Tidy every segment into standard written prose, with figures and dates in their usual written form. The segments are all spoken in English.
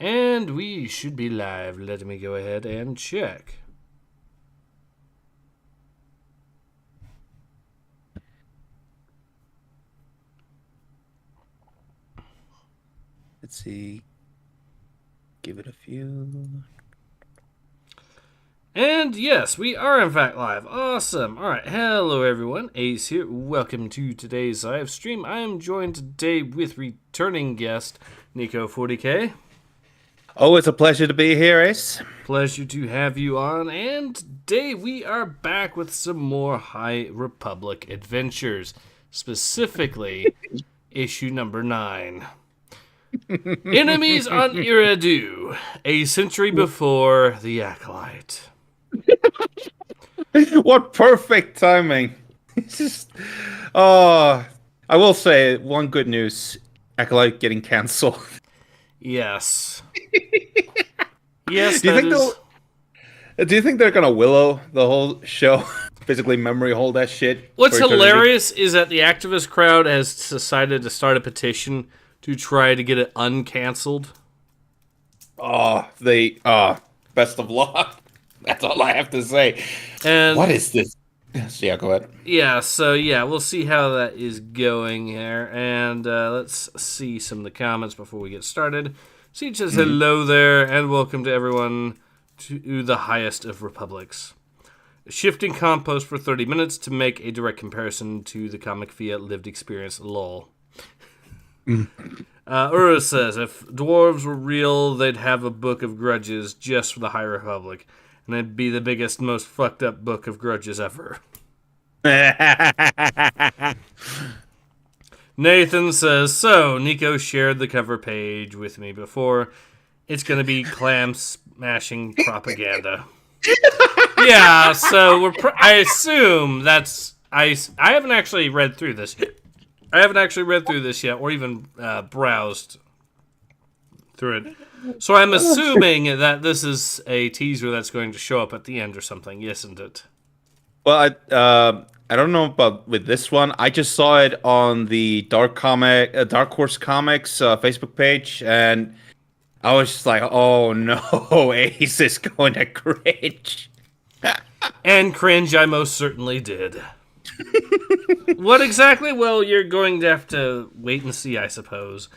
And we should be live. Let me go ahead and check. Let's see. Give it a few. And yes, we are in fact live. Awesome. Alright, hello everyone. Ace here. Welcome to today's live stream. I am joined today with returning guest Nico40K. Oh, it's a pleasure to be here, Ace. Pleasure to have you on. And today we are back with some more High Republic adventures. Specifically, issue number 9. Enemies on Eriadu, a century before the Acolyte. What perfect timing. It's just... Oh, I will say, one good news. Acolyte getting cancelled. Yes. Yes, Do you that think is... Do you think they're gonna willow the whole show? Physically memory hold that shit? What's for eternity? hilarious is that the activist crowd has decided to start a petition to try to get it uncancelled. Oh, best of luck. That's all I have to say. And what is this? Yeah, go ahead. yeah, so yeah, we'll see how that is going here. And let's see some of the comments before we get started. Siege says hello there, and welcome to everyone to the highest of republics. Shifting compost for 30 minutes to make a direct comparison to the comic via lived experience, lol. Ura says, if dwarves were real, they'd have a book of grudges just for the High Republic. And it'd be the biggest, most fucked up book of grudges ever. Nathan says, so, Nico shared the cover page with me before. It's going to be clam smashing propaganda. Yeah, so I assume that's... I haven't actually read through this yet. Or even browsed through it. So I'm assuming that this is a teaser that's going to show up at the end or something, isn't it? Well, I don't know about with this one. I just saw it on the Dark Horse Comics Facebook page, and I was just like, "Oh no, Ace is going to cringe." And cringe, I most certainly did. What exactly? Well, you're going to have to wait and see, I suppose.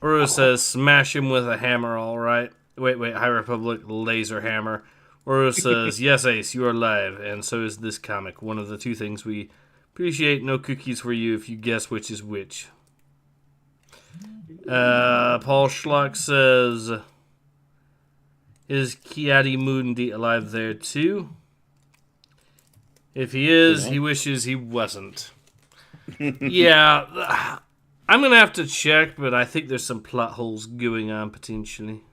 Uru says, smash him with a hammer, all right. Wait, High Republic laser hammer. Uru says, yes, Ace, you are live, and so is this comic. One of the two things we appreciate. No cookies for you if you guess which is which. Paul Schlock says, is Kiadi Mundi alive there too? If he is, he wishes he wasn't. Yeah, I'm going to have to check, but I think there's some plot holes going on, potentially.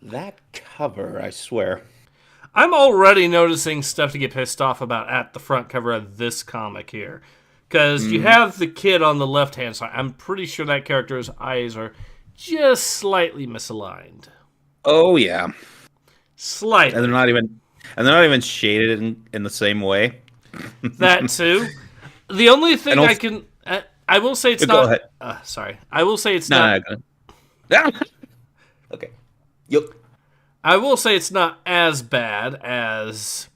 That cover, I swear. I'm already noticing stuff to get pissed off about at the front cover of this comic here. Because you have the kid on the left-hand side. I'm pretty sure that character's eyes are just slightly misaligned. Oh, yeah. Slightly. And they're not even shaded in the same way. That too. The only thing I can... I will say it's not... Go ahead. Sorry. I will say it's not... No. Okay. Yep. I will say it's not as bad as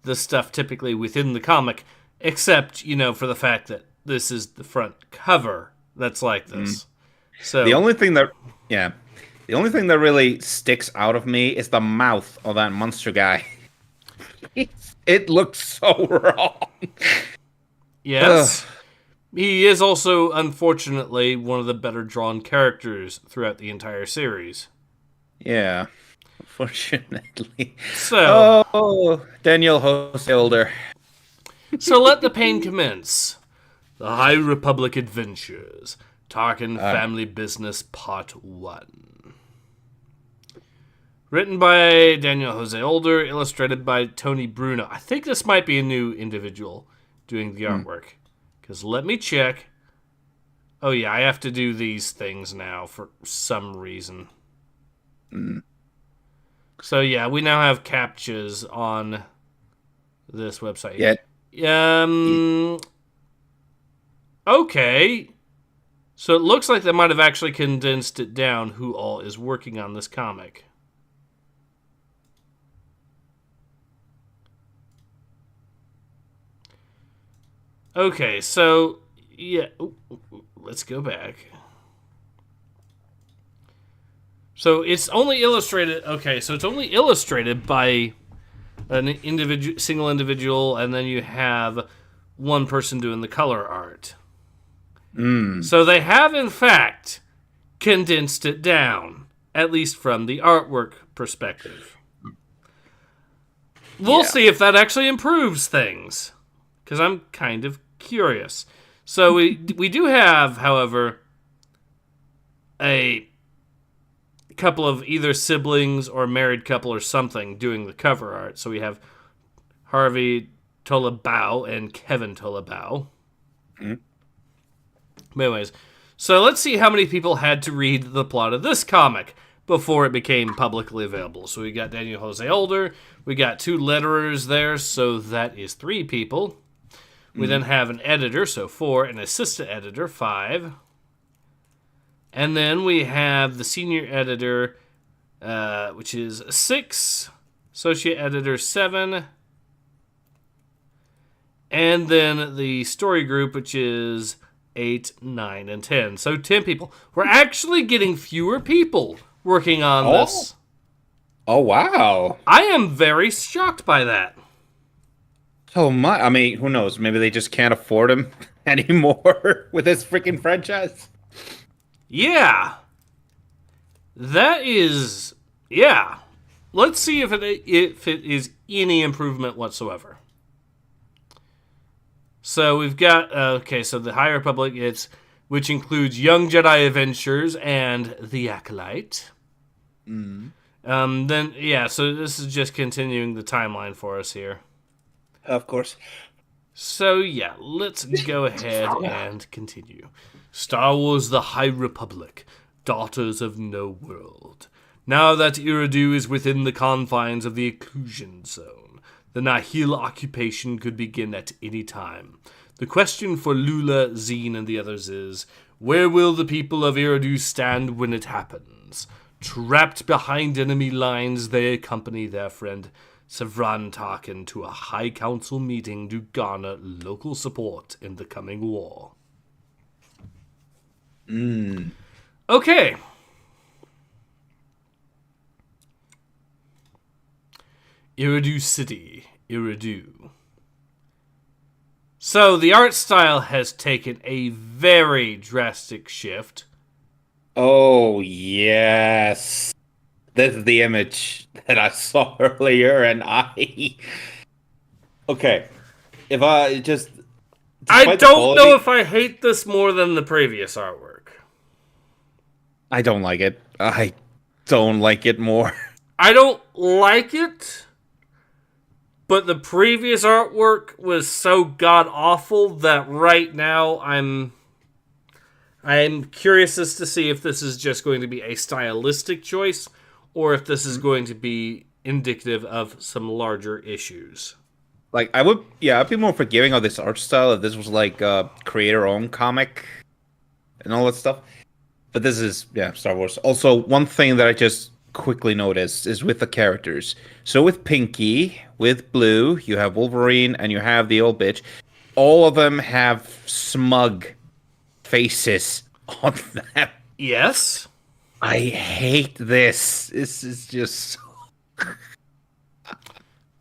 the stuff typically within the comic, except, for the fact that this is the front cover that's like this. So The only thing that really sticks out of me is the mouth of that monster guy. It looks so wrong. Yes. Ugh. He is also, unfortunately, one of the better drawn characters throughout the entire series. Yeah, unfortunately. So, Daniel Hoselder. So let the pain commence. The High Republic Adventures. Tarkin Family Business Part 1. Written by Daniel Jose Older, illustrated by Tony Bruno. I think this might be a new individual doing the artwork. Because let me check. Oh yeah, I have to do these things now for some reason. So yeah, we now have captchas on this website. Yeah. Okay. So it looks like they might have actually condensed it down who all is working on this comic. Okay, so, yeah. Let's go back. So it's only illustrated... Okay, so it's only illustrated by an single individual, and then you have one person doing the color art. So they have, in fact, condensed it down, at least from the artwork perspective. We'll see if that actually improves things, because I'm kind of curious. So we do have, however, a couple of either siblings or married couple or something doing the cover art. So we have Harvey Tolabau and Kevin Tolabau. Anyways, so let's see how many people had to read the plot of this comic before it became publicly available. So we got Daniel Jose Older, we got 2 letterers there, so that is 3 people. We then have an editor, so 4, an assistant editor, 5. And then we have the senior editor, which is 6, associate editor, 7, and then the story group, which is 8, 9, and 10. So 10 people. We're actually getting fewer people working on this. Oh, wow. I am very shocked by that. So much. I mean, who knows? Maybe they just can't afford him anymore with this freaking franchise. Yeah. That is... Yeah. Let's see if it is any improvement whatsoever. So we've got... okay, so the High Republic, which includes Young Jedi Adventures and The Acolyte. Then, yeah, so this is just continuing the timeline for us here. Of course. So, yeah, let's go ahead and continue. Star Wars The High Republic, Daughters of No World. Now that Iridu is within the confines of the Occlusion Zone, the Nihil occupation could begin at any time. The question for Lula, Zine, and the others is, where will the people of Iridu stand when it happens? Trapped behind enemy lines, they accompany their friend Savran Tarkin to a High Council meeting to garner local support in the coming war. Okay. Iridu City, Iridu. So the art style has taken a very drastic shift. Oh, yes. This is the image that I saw earlier, and okay. If I just... I don't know if I hate this more than the previous artwork. I don't like it. I don't like it more. I don't like it, but the previous artwork was so god-awful that right now I'm curious as to see if this is just going to be a stylistic choice or if this is going to be indicative of some larger issues. Like, I'd be more forgiving of this art style if this was like a creator-owned comic and all that stuff. But this is, Star Wars. Also, one thing that I just quickly noticed is with the characters. So with Pinky, with Blue, you have Wolverine, and you have the old bitch. All of them have smug faces on them. Yes. I hate this. This is just...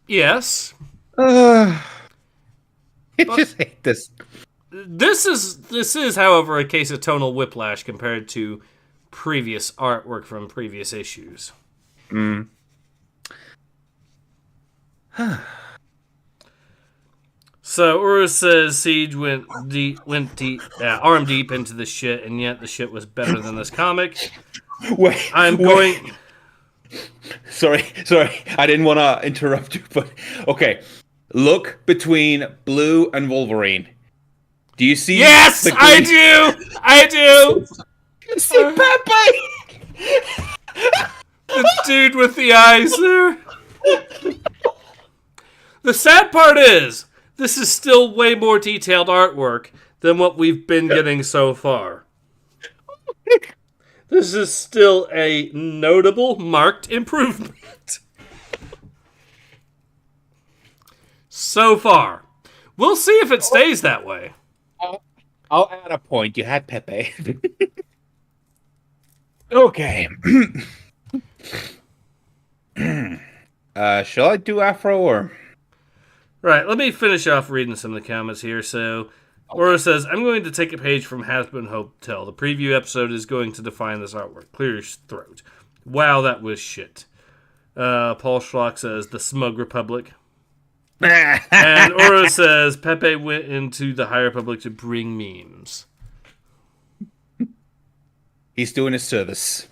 Yes. I just hate this. This is, however, a case of tonal whiplash compared to previous artwork from previous issues. So Urus says Siege went arm deep into the shit, and yet the shit was better than this comic. Going. Sorry, I didn't want to interrupt you, but okay. Look between Blue and Wolverine. Do you see? Yes, I do. See Pepe? The dude with the eyes there. The sad part is, this is still way more detailed artwork than what we've been getting so far. This is still a notable, marked improvement. So far. We'll see if it stays that way. I'll add a point. You had Pepe. Okay. Shall I do Afro or? Right, let me finish off reading some of the comments here. So, Aura says, I'm going to take a page from Hasbin Hotel. The preview episode is going to define this artwork. Clear your throat. Wow, that was shit. Paul Schlock says, the Smug Republic. And Aura says, Pepe went into the High Republic to bring memes. He's doing his service.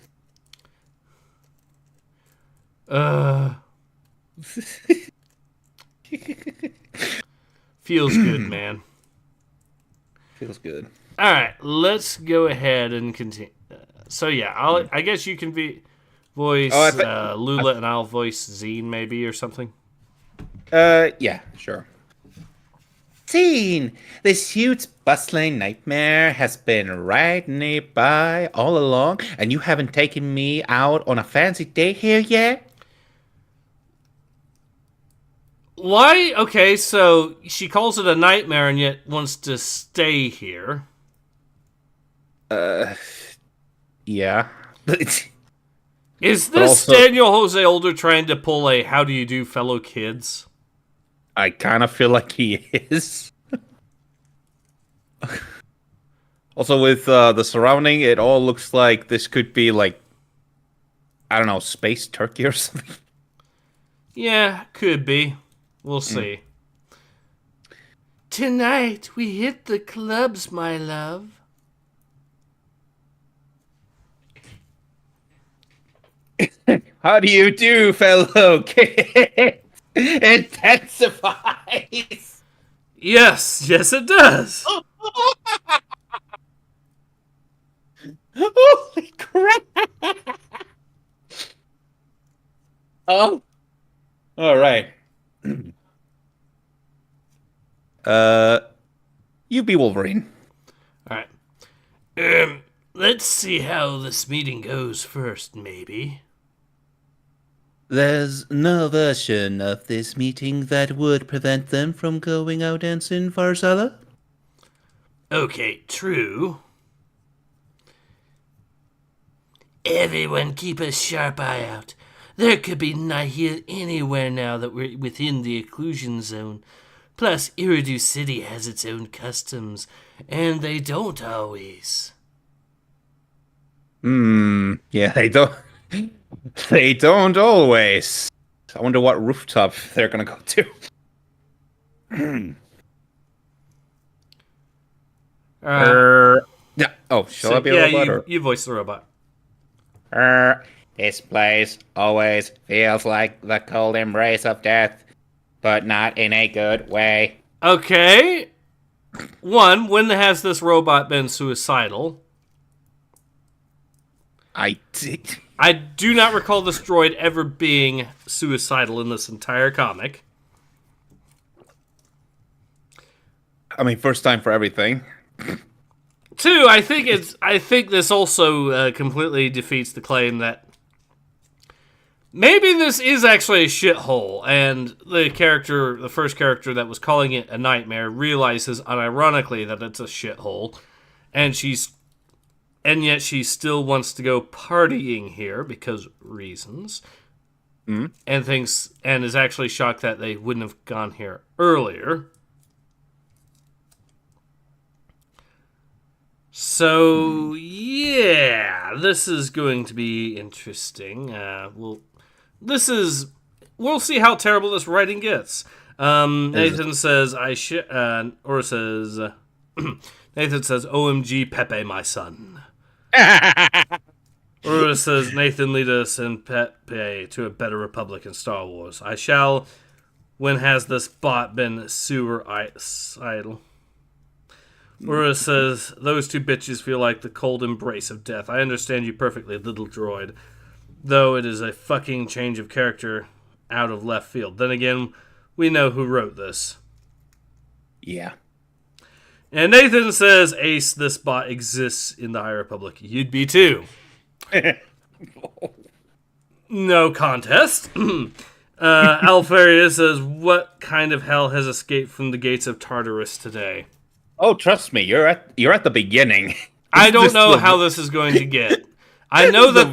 Feels good, man. Feels good. All right, let's go ahead and continue. So yeah, I guess you can voice Lula, and I'll voice Zine maybe or something. Yeah, sure. Zine, this huge bustling nightmare has been right nearby all along, and you haven't taken me out on a fancy date here yet? Why? Okay, so she calls it a nightmare and yet wants to stay here. Yeah. Is this also Daniel Jose Older trying to pull a how do you do, fellow kids? I kind of feel like he is. Also, with the surrounding, it all looks like this could be like, I don't know, space Turkey or something. Yeah, could be. We'll see. Tonight, we hit the clubs, my love. How do you do, fellow kids? Intensifies. Yes, it does. Holy crap. Oh. All right. You be Wolverine. All right. Let's see how this meeting goes first, maybe. There's no version of this meeting that would prevent them from going out dancing, Farsala? Okay, true. Everyone keep a sharp eye out. There could be Nihil anywhere now that we're within the occlusion zone. Plus, Iridu City has its own customs, and they don't always. Yeah, they don't. They don't always. I wonder what rooftop they're gonna go to. Yeah. Oh, shall I be a robot? You voice the robot. This place always feels like the cold embrace of death, but not in a good way. Okay. One, when has this robot been suicidal? I do not recall this droid ever being suicidal in this entire comic. I mean, first time for everything. Two, I think this also completely defeats the claim that maybe this is actually a shithole, and the first character that was calling it a nightmare, realizes unironically that it's a shithole, and yet she still wants to go partying here because reasons, and is actually shocked that they wouldn't have gone here earlier. So yeah, this is going to be interesting. We'll see how terrible this writing gets. Nathan says Nathan says, "OMG, Pepe, my son." Aurora says, "Nathan, lead us and Pepe to a better republic in Star Wars. I shall. When has this bot been suicidal?" Aurora says, "Those two bitches feel like the cold embrace of death. I understand you perfectly, little droid. Though it is a fucking change of character out of left field. Then again, we know who wrote this." Yeah. And Nathan says, Ace, this bot exists in the High Republic. You'd be too. No contest. Alfaria says, what kind of hell has escaped from the gates of Tartarus today? Oh, trust me, you're at the beginning. I don't know how this is going to get. I know that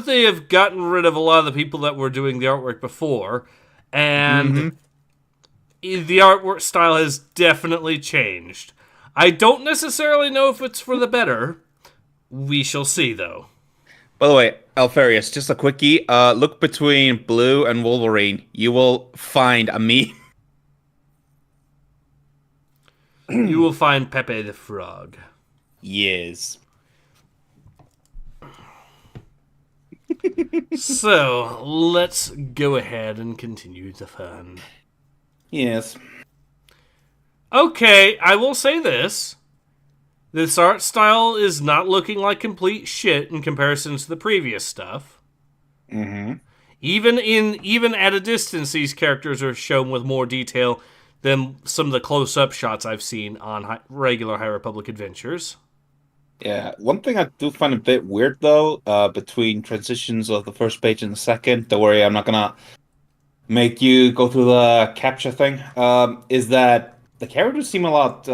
they have gotten rid of a lot of the people that were doing the artwork before, and the artwork style has definitely changed. I don't necessarily know if it's for the better. We shall see, though. By the way, Alfarius, just a quickie. Look between Blue and Wolverine. You will find a meme. You will find Pepe the Frog. Yes. So, let's go ahead and continue the fun. Yes. Okay, I will say this. This art style is not looking like complete shit in comparison to the previous stuff. Mm-hmm. Even at a distance, these characters are shown with more detail than some of the close-up shots I've seen on regular High Republic adventures. Yeah, one thing I do find a bit weird, though, between transitions of the first page and the second, don't worry, I'm not gonna make you go through the capture thing, is that the characters seem a lot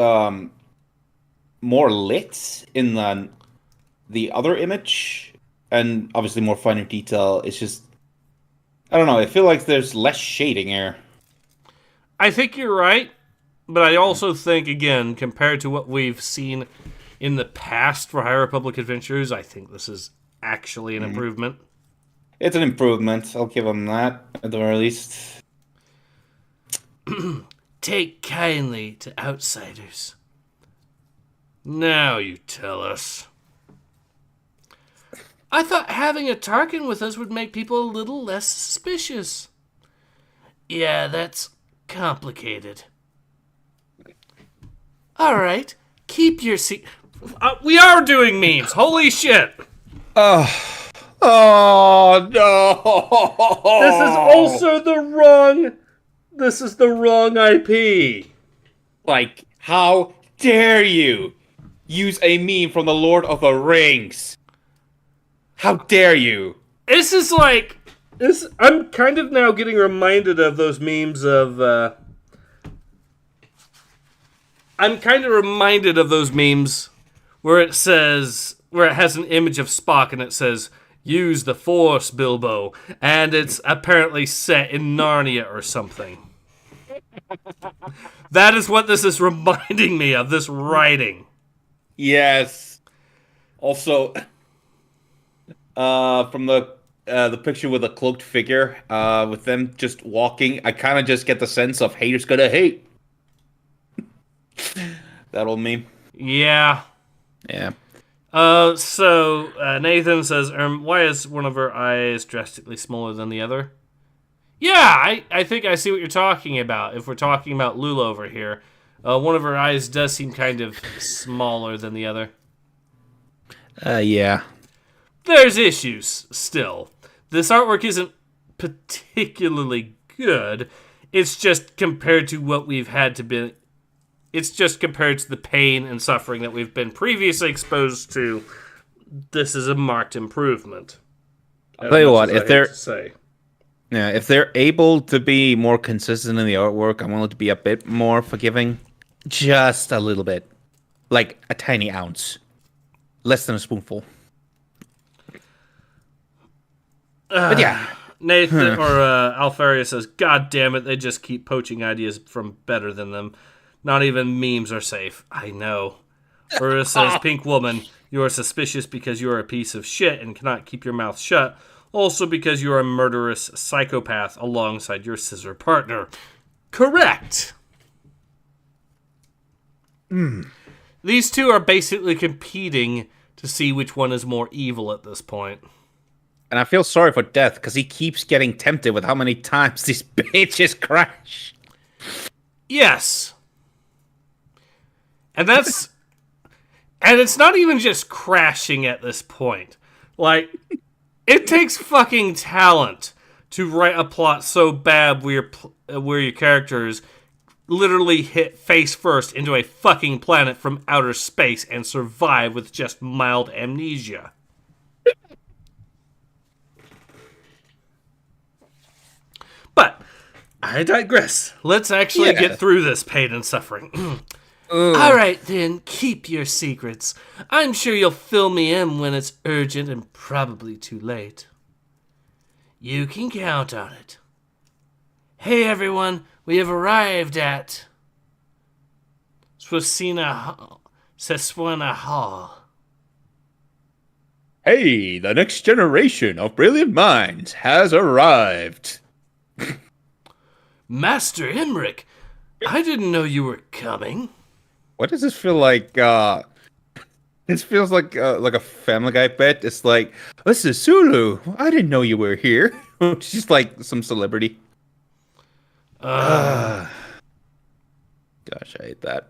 more lit in the other image, and obviously more finer detail. It's just, I don't know, I feel like there's less shading here. I think you're right, but I also think, again, compared to what we've seen in the past for High Republic adventures, I think this is actually an improvement. It's an improvement. I'll give them that, at the very least. Take kindly to outsiders. Now you tell us. I thought having a Tarkin with us would make people a little less suspicious. Yeah, that's complicated. Alright, keep your seat. We are doing memes. Holy shit. Oh no. This is the wrong IP. Like, how dare you use a meme from the Lord of the Rings? How dare you? This is like I'm kind of now getting reminded of those memes of where it has an image of Spock and it says, use the Force, Bilbo, and it's apparently set in Narnia or something. That is what this is reminding me of, this writing. Yes. Also, from the picture with a cloaked figure, with them just walking, I kind of just get the sense of haters gonna hate. That old meme. Yeah. Yeah. So Nathan says, why is one of her eyes drastically smaller than the other? Yeah, I think I see what you're talking about. If we're talking about Lula over here, one of her eyes does seem kind of smaller than the other. Yeah. There's issues still. This artwork isn't particularly good. It's just compared to what we've had to be. It's just compared to the pain and suffering that we've been previously exposed to. This is a marked improvement. I'll tell you what, if they're able to be more consistent in the artwork, I'm willing to be a bit more forgiving. Just a little bit. Like a tiny ounce. Less than a spoonful. But yeah. Nathan or Alfaria says, God damn it, they just keep poaching ideas from better than them. Not even memes are safe. I know. Ura says, Pink Woman, you are suspicious because you are a piece of shit and cannot keep your mouth shut. Also because you are a murderous psychopath alongside your scissor partner. Correct. These two are basically competing to see which one is more evil at this point. And I feel sorry for Death because he keeps getting tempted with how many times these bitches crash. Yes. And that's... and it's not even just crashing at this point. Like, it takes fucking talent to write a plot so bad where your characters literally hit face first into a fucking planet from outer space and survive with just mild amnesia. But I digress. Let's actually get through this pain and suffering. Alright then, keep your secrets. I'm sure you'll fill me in when it's urgent and probably too late. You can count on it. Hey everyone, we have arrived at Seswana Hall. Hey, the next generation of brilliant minds has arrived. Master Imric, I didn't know you were coming. What does this feel like? This feels like a Family Guy bit. It's like, this is Sulu. I didn't know you were here. She's like some celebrity. Gosh, I hate that.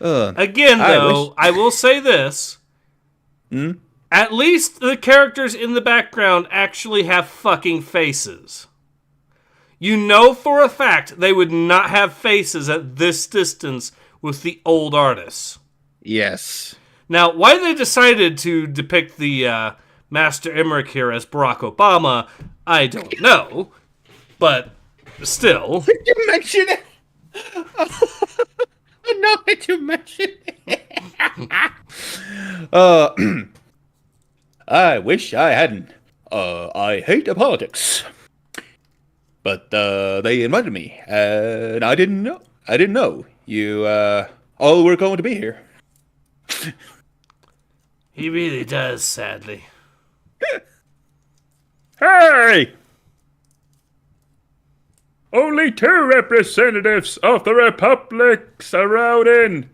Again, though, I will say this. At least the characters in the background actually have fucking faces. You know for a fact they would not have faces at this distance with the old artists. Yes. Now, why they decided to depict the Master Emmerich here as Barack Obama, I don't know. But still. Did you mention it? No, did you mention it? I wish I hadn't. I hate politics. But they invited me, and I didn't know. I didn't know you all were going to be here. He really does, sadly. Hey! Only 2 representatives of the Republic's around in,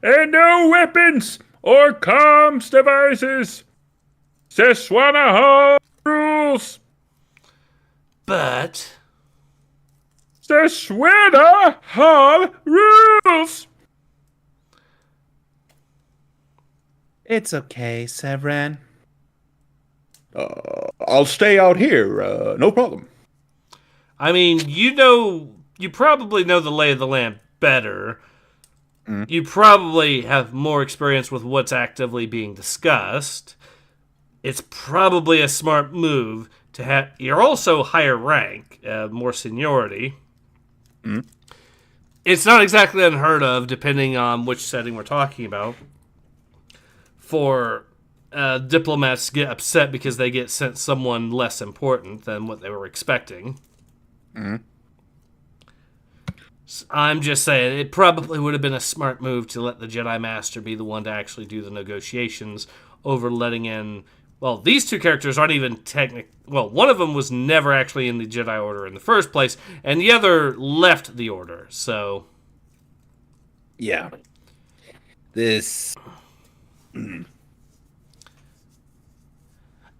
and no weapons or comms devices. Seswana Hall rules. But Seswana Hall rules. It's okay, Severin. I'll stay out here. No problem. I mean, you probably know the lay of the land better. You probably have more experience with what's actively being discussed. It's probably a smart move to have. You're also higher rank, more seniority. It's not exactly unheard of, depending on which setting we're talking about, for diplomats to get upset because they get sent someone less important than what they were expecting. I'm just saying, it probably would have been a smart move to let the Jedi Master be the one to actually do the negotiations over letting in... Well, these 2 characters aren't even Well, one of them was never actually in the Jedi Order in the first place, and the other left the Order, so... Yeah. This...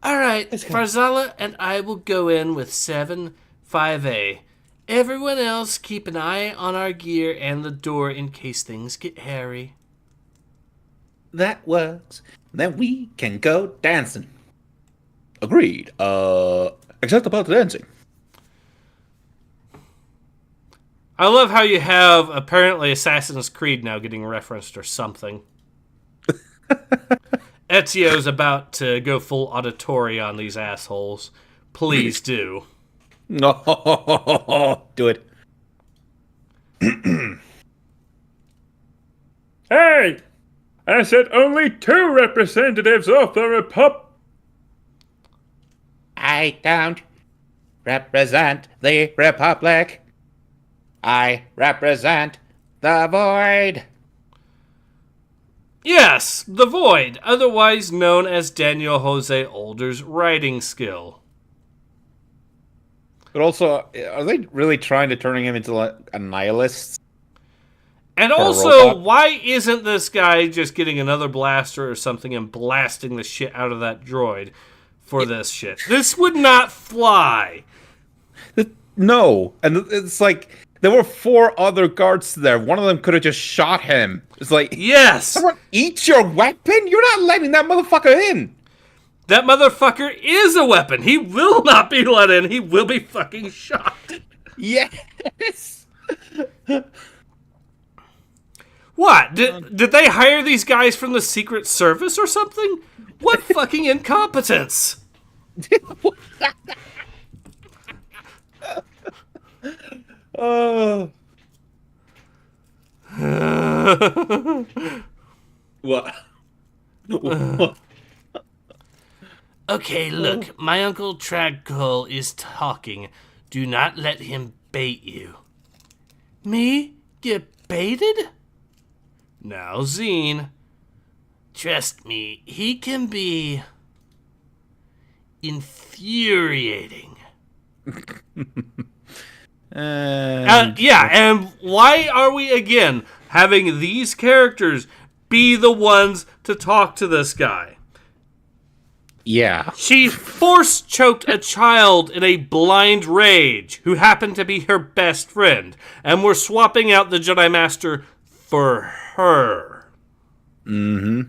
Alright, Farzala and I will go in with 7-5A. Everyone else keep an eye on our gear and the door in case things get hairy. That works. Then we can go dancing. Agreed. Except about the dancing. I love how you have apparently Assassin's Creed now getting referenced or something. Ezio's about to go full auditory on these assholes. Please do. No, do it. Hey! I said only 2 representatives of the Republic. I don't represent the Republic. I represent the Void. Yes, the Void, otherwise known as Daniel Jose Older's writing skill. But also, are they really trying to turn him into like a nihilist? And also, why isn't this guy just getting another blaster or something and blasting the shit out of that droid for this shit? This would not fly. No. And it's like, there were 4 other guards there. One of them could have just shot him. It's like, yes! Someone eat your weapon? You're not letting that motherfucker in. That motherfucker is a weapon. He will not be let in. He will be fucking shot. Yes. What? Did they hire these guys from the Secret Service or something? What fucking incompetence! Oh. What? Okay, look, my Uncle Tragcole is talking. Do not let him bait you. Me? Get baited? Now, Zine. Trust me, he can be infuriating. Yeah, and why are we again having these characters be the ones to talk to this guy? Yeah. She force-choked a child in a blind rage who happened to be her best friend, and we're swapping out the Jedi Master for her. Mm-hmm.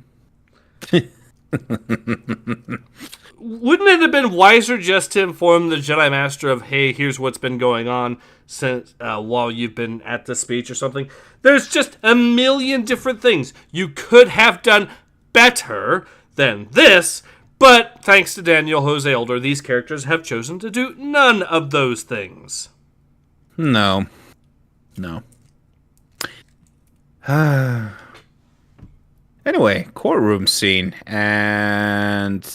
Wouldn't it have been wiser just to inform the Jedi Master of, hey, here's what's been going on since while you've been at the speech or something? There's just a million different things you could have done better than this, but thanks to Daniel Jose Older, these characters have chosen to do none of those things. No. Anyway, courtroom scene, and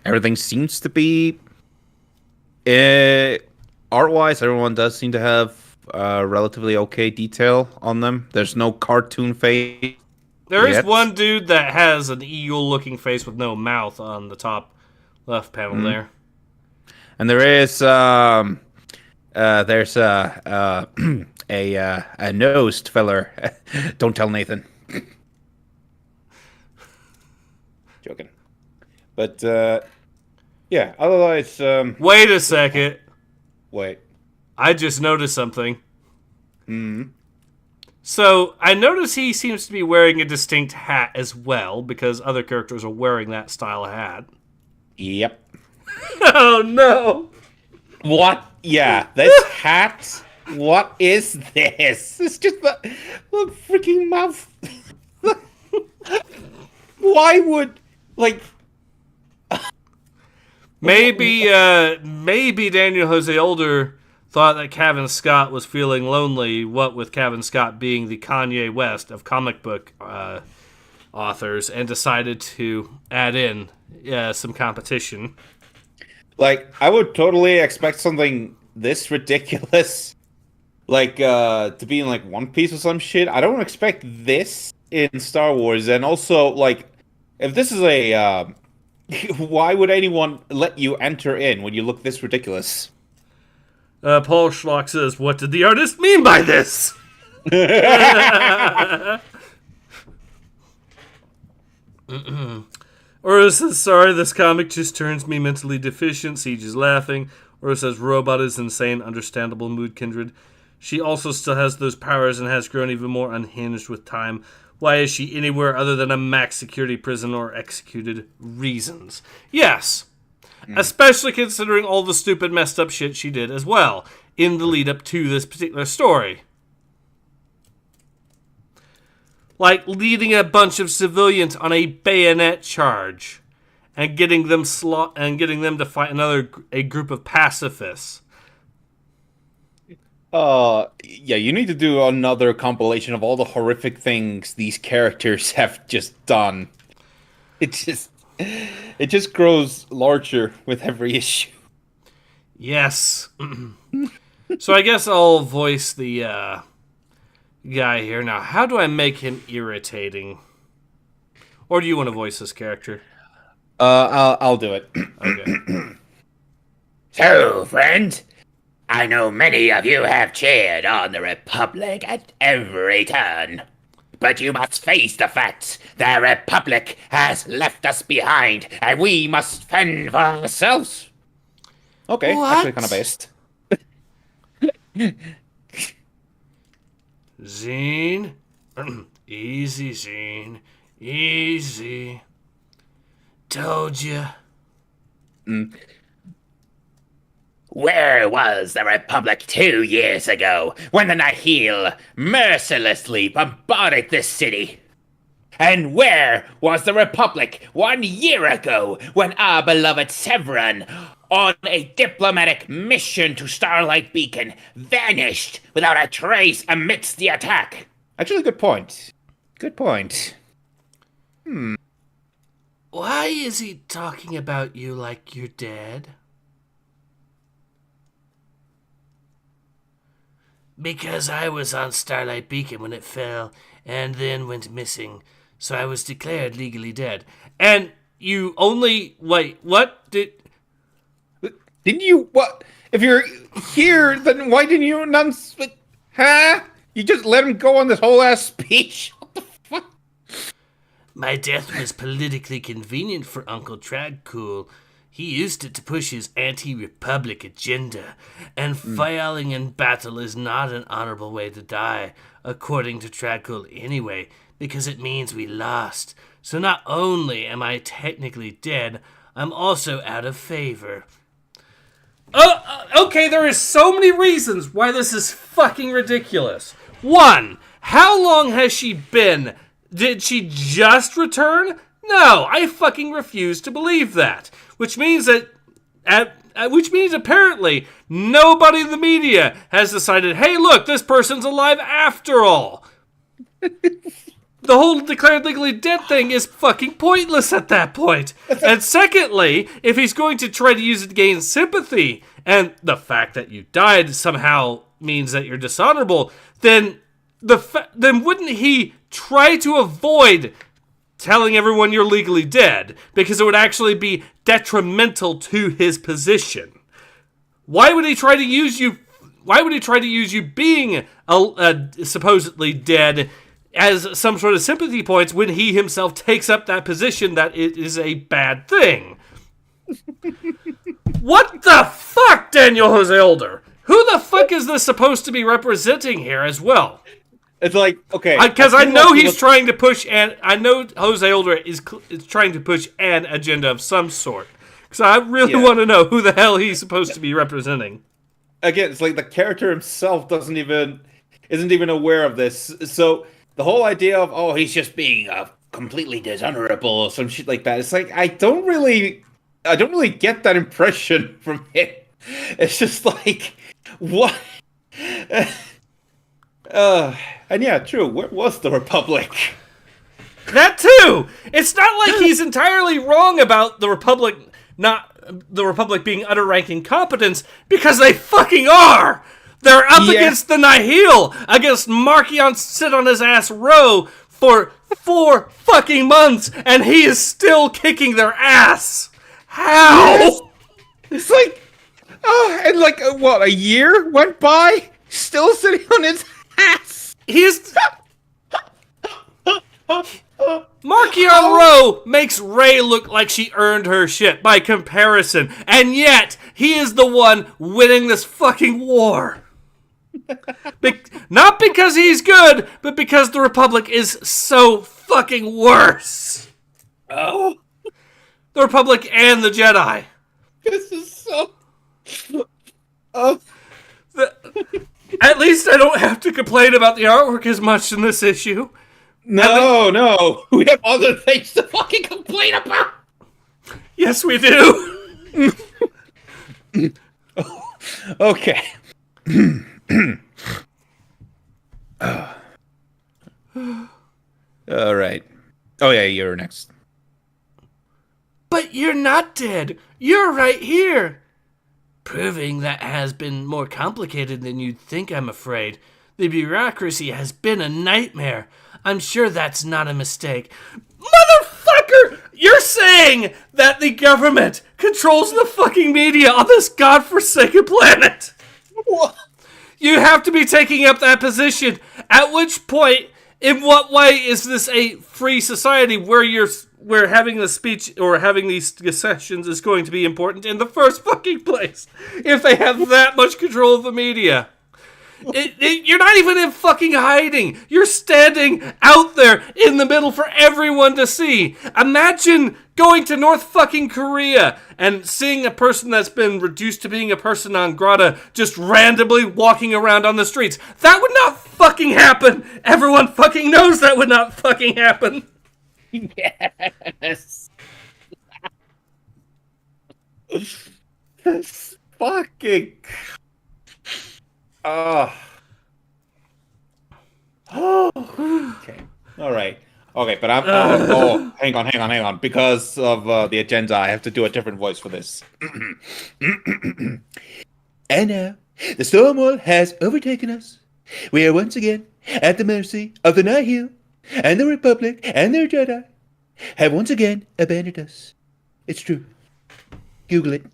everything seems to be art-wise. Everyone does seem to have relatively okay detail on them. There's no cartoon face. There is one dude that has an eagle-looking face with no mouth on the top left panel there. And there is there's a nosed feller. Don't tell Nathan. Joking. But yeah, otherwise Wait a second. wait. I just noticed something. So, I notice he seems to be wearing a distinct hat as well, because other characters are wearing that style of hat. Yep. Oh, no! What? Yeah, this hat. What is this? It's just the freaking mouth. Why would Maybe Daniel Jose Older thought that Kevin Scott was feeling lonely, what with Kevin Scott being the Kanye West of comic book authors, and decided to add in some competition. Like, I would totally expect something this ridiculous, like, to be in, like, One Piece or some shit. I don't expect this in Star Wars. And also, like, if this is a, why would anyone let you enter in when you look this ridiculous? Paul Schlock says, what did the artist mean by this? Or says, sorry, this comic just turns me mentally deficient. Siege is laughing. Or says, robot is insane, understandable mood kindred. She also still has those powers and has grown even more unhinged with time. Why is she anywhere other than a max security prison or executed reasons? Yes. Especially considering all the stupid messed up shit she did as well in the lead up to this particular story. Like leading a bunch of civilians on a bayonet charge and getting them to fight a group of pacifists. Yeah, you need to do another compilation of all the horrific things these characters have just done. It just grows larger with every issue. Yes. So I guess I'll voice the guy here. Now, how do I make him irritating? Or do you want to voice this character? I'll do it. Okay. So, friend, I know many of you have cheered on the Republic at every turn. But you must face the fact the Republic has left us behind, and we must fend for ourselves. Okay, What? actually kind of based. Zine. Easy, Zine. Easy. Told ya. Where was the Republic 2 years ago when the Nihil mercilessly bombarded this city? And where was the Republic 1 year ago when our beloved CIARAN, on a diplomatic mission to Starlight Beacon, vanished without a trace amidst the attack? Actually, good point. Good point. Why is he talking about you like you're dead? Because I was on Starlight Beacon when it fell and then went missing, so I was declared legally dead. And you only... Wait, what? Didn't you... What? If you're here, then why didn't you announce... Huh? You just let him go on this whole ass speech? What the fuck? My death was politically convenient for Uncle Tradcool. He used it to push his anti-republic agenda, and falling in battle is not an honorable way to die, according to Tradcool anyway, because it means we lost. So not only am I technically dead, I'm also out of favor. Okay, there is so many reasons why this is fucking ridiculous. 1, how long has she been? Did she just return? No, I fucking refuse to believe that. Which means that, which means apparently nobody in the media has decided, hey, look, this person's alive after all. The whole declared legally dead thing is fucking pointless at that point. And secondly, if he's going to try to use it to gain sympathy, and the fact that you died somehow means that you're dishonorable, then wouldn't he try to avoid telling everyone you're legally dead, because it would actually be detrimental to his position? Why would he try to use you? Why would he try to use you being supposedly dead as some sort of sympathy points when he himself takes up that position that it is a bad thing? What the fuck, Daniel Jose Older? Who the fuck is this supposed to be representing here as well? It's like, okay. Because I know he's trying to push, and I know Jose Older is trying to push an agenda of some sort. So I really want to know who the hell he's supposed to be representing. Again, it's like the character himself isn't even aware of this. So the whole idea of, oh, he's just being completely dishonorable or some shit like that. It's like I don't really get that impression from him. It's just like, what? And yeah, true. Where was the Republic? That too. It's not like he's entirely wrong about the Republic being utter rank incompetence, because they fucking are. They're up against the Nihil, against Markion sit on his ass row for 4 fucking months, and he is still kicking their ass. How? Yes. It's like, and like what? A year went by, still sitting on his ass. He's Markion Rowe makes Rey look like she earned her shit by comparison, and yet he is the one winning this fucking war. Not because he's good, but because the Republic is so fucking worse. Oh, the Republic and the Jedi. This is so. At least I don't have to complain about the artwork as much in this issue. No. We have other things to fucking complain about. Yes, we do. Okay. All right. Oh, yeah, you're next. But you're not dead. You're right here. Proving that has been more complicated than you'd think, I'm afraid. The bureaucracy has been a nightmare. I'm sure that's not a mistake. Motherfucker! You're saying that the government controls the fucking media on this godforsaken planet? What? You have to be taking up that position. At which point, in what way is this a free society where having the speech or having these sessions is going to be important in the first fucking place? If they have that much control of the media. You're not even in fucking hiding. You're standing out there in the middle for everyone to see. Imagine going to North fucking Korea and seeing a person that's been reduced to being a person non grata just randomly walking around on the streets. That would not fucking happen. Everyone fucking knows that would not fucking happen. Yes. This fucking. Oh. Okay. All right. Okay, but I'm. Hang on. Because of the agenda, I have to do a different voice for this. And now, the storm wall has overtaken us. We are once again at the mercy of the Nihil, and the Republic and their Jedi have once again abandoned us. It's true. Google it.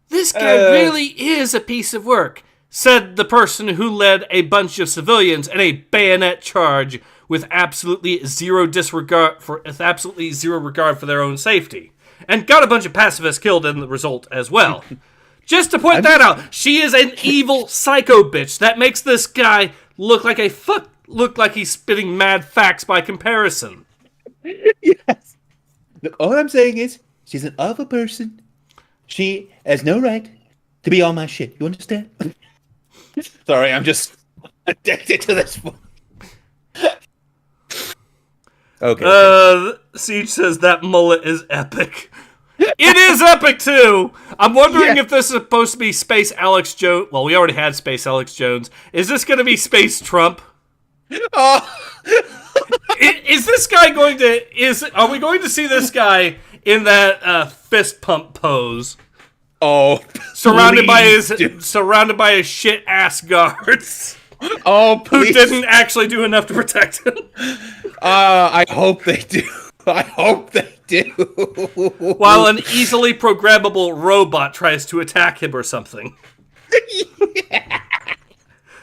This guy really is a piece of work, said the person who led a bunch of civilians in a bayonet charge with absolutely zero regard for their own safety, and got a bunch of pacifists killed in the result as well. Just to point that out, she is an evil psycho bitch that makes this guy look like he's spitting mad facts by comparison. Yes. Look, all I'm saying is, she's an awful person. She has no right to be on my shit. You understand? Sorry, I'm just addicted to this one. Okay. Siege says that mullet is epic. It is epic too. I'm wondering if this is supposed to be Space Alex Jones. Well, we already had Space Alex Jones. Is this going to be Space Trump? Oh. Is this guy going to? Are we going to see this guy in that fist pump pose? Oh, surrounded by his shit ass guards. Oh, please. Who didn't actually do enough to protect him. I hope they do. I hope they do. While an easily programmable robot tries to attack him or something. Yeah.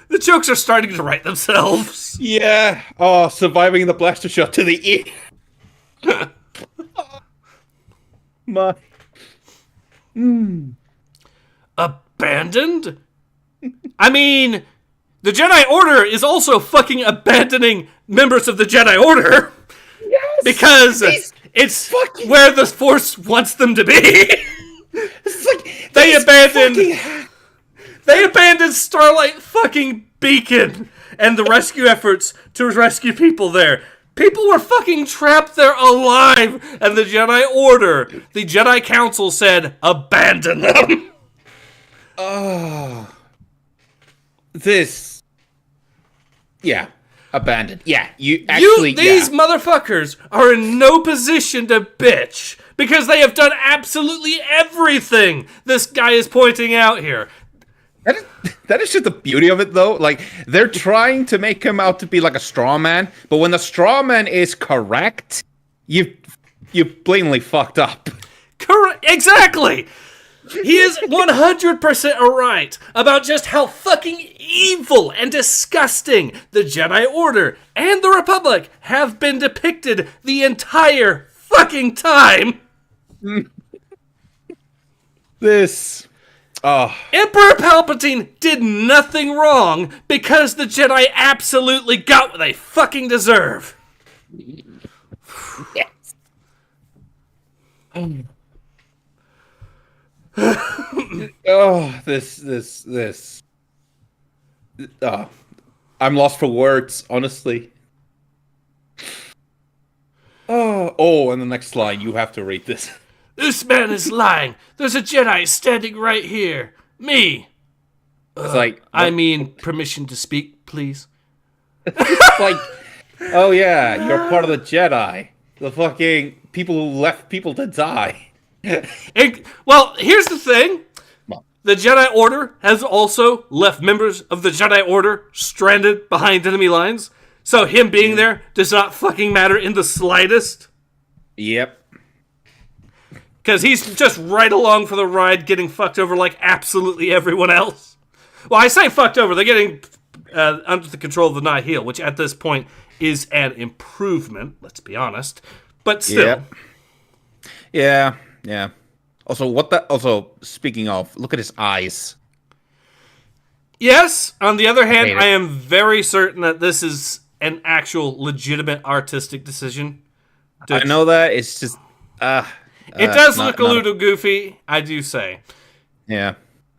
The jokes are starting to write themselves. Yeah. Oh, surviving the blaster shot to the ear. My. Abandoned? I mean, the Jedi Order is also fucking abandoning members of the Jedi Order. Yes, because it's where the Force wants them to be. It's like they abandoned Starlight fucking Beacon and the rescue efforts to rescue people there. People were fucking trapped there alive, and the Jedi Order, the Jedi Council said, abandon them. Oh. This. Yeah. Abandoned. Yeah, these motherfuckers are in no position to bitch, because they have done absolutely everything this guy is pointing out here. That is just the beauty of it, though. Like, they're trying to make him out to be like a straw man, but when the straw man is correct, you blatantly fucked up. Correct, exactly. He is 100% right about just how fucking evil and disgusting the Jedi Order and the Republic have been depicted the entire fucking time. This. Emperor Palpatine did nothing wrong because the Jedi absolutely got what they fucking deserve. Yes. This. I'm lost for words, honestly. And the next line, you have to read this. This man is lying. There's a Jedi standing right here. Me. It's like... I mean, permission to speak, please. It's like, oh yeah, you're part of the Jedi. The fucking people who left people to die. Well, here's the thing. The Jedi Order has also left members of the Jedi Order stranded behind enemy lines. So him being there does not fucking matter in the slightest. Yep. Because he's just right along for the ride, getting fucked over like absolutely everyone else. Well, I say fucked over. They're getting under the control of the Nihil, which at this point is an improvement, let's be honest. But still. Yeah. Also, speaking of, look at his eyes. Yes, on the other hand, I am very certain that this is an actual legitimate artistic decision. I know that. It's just... it does look a little goofy, I do say. Yeah.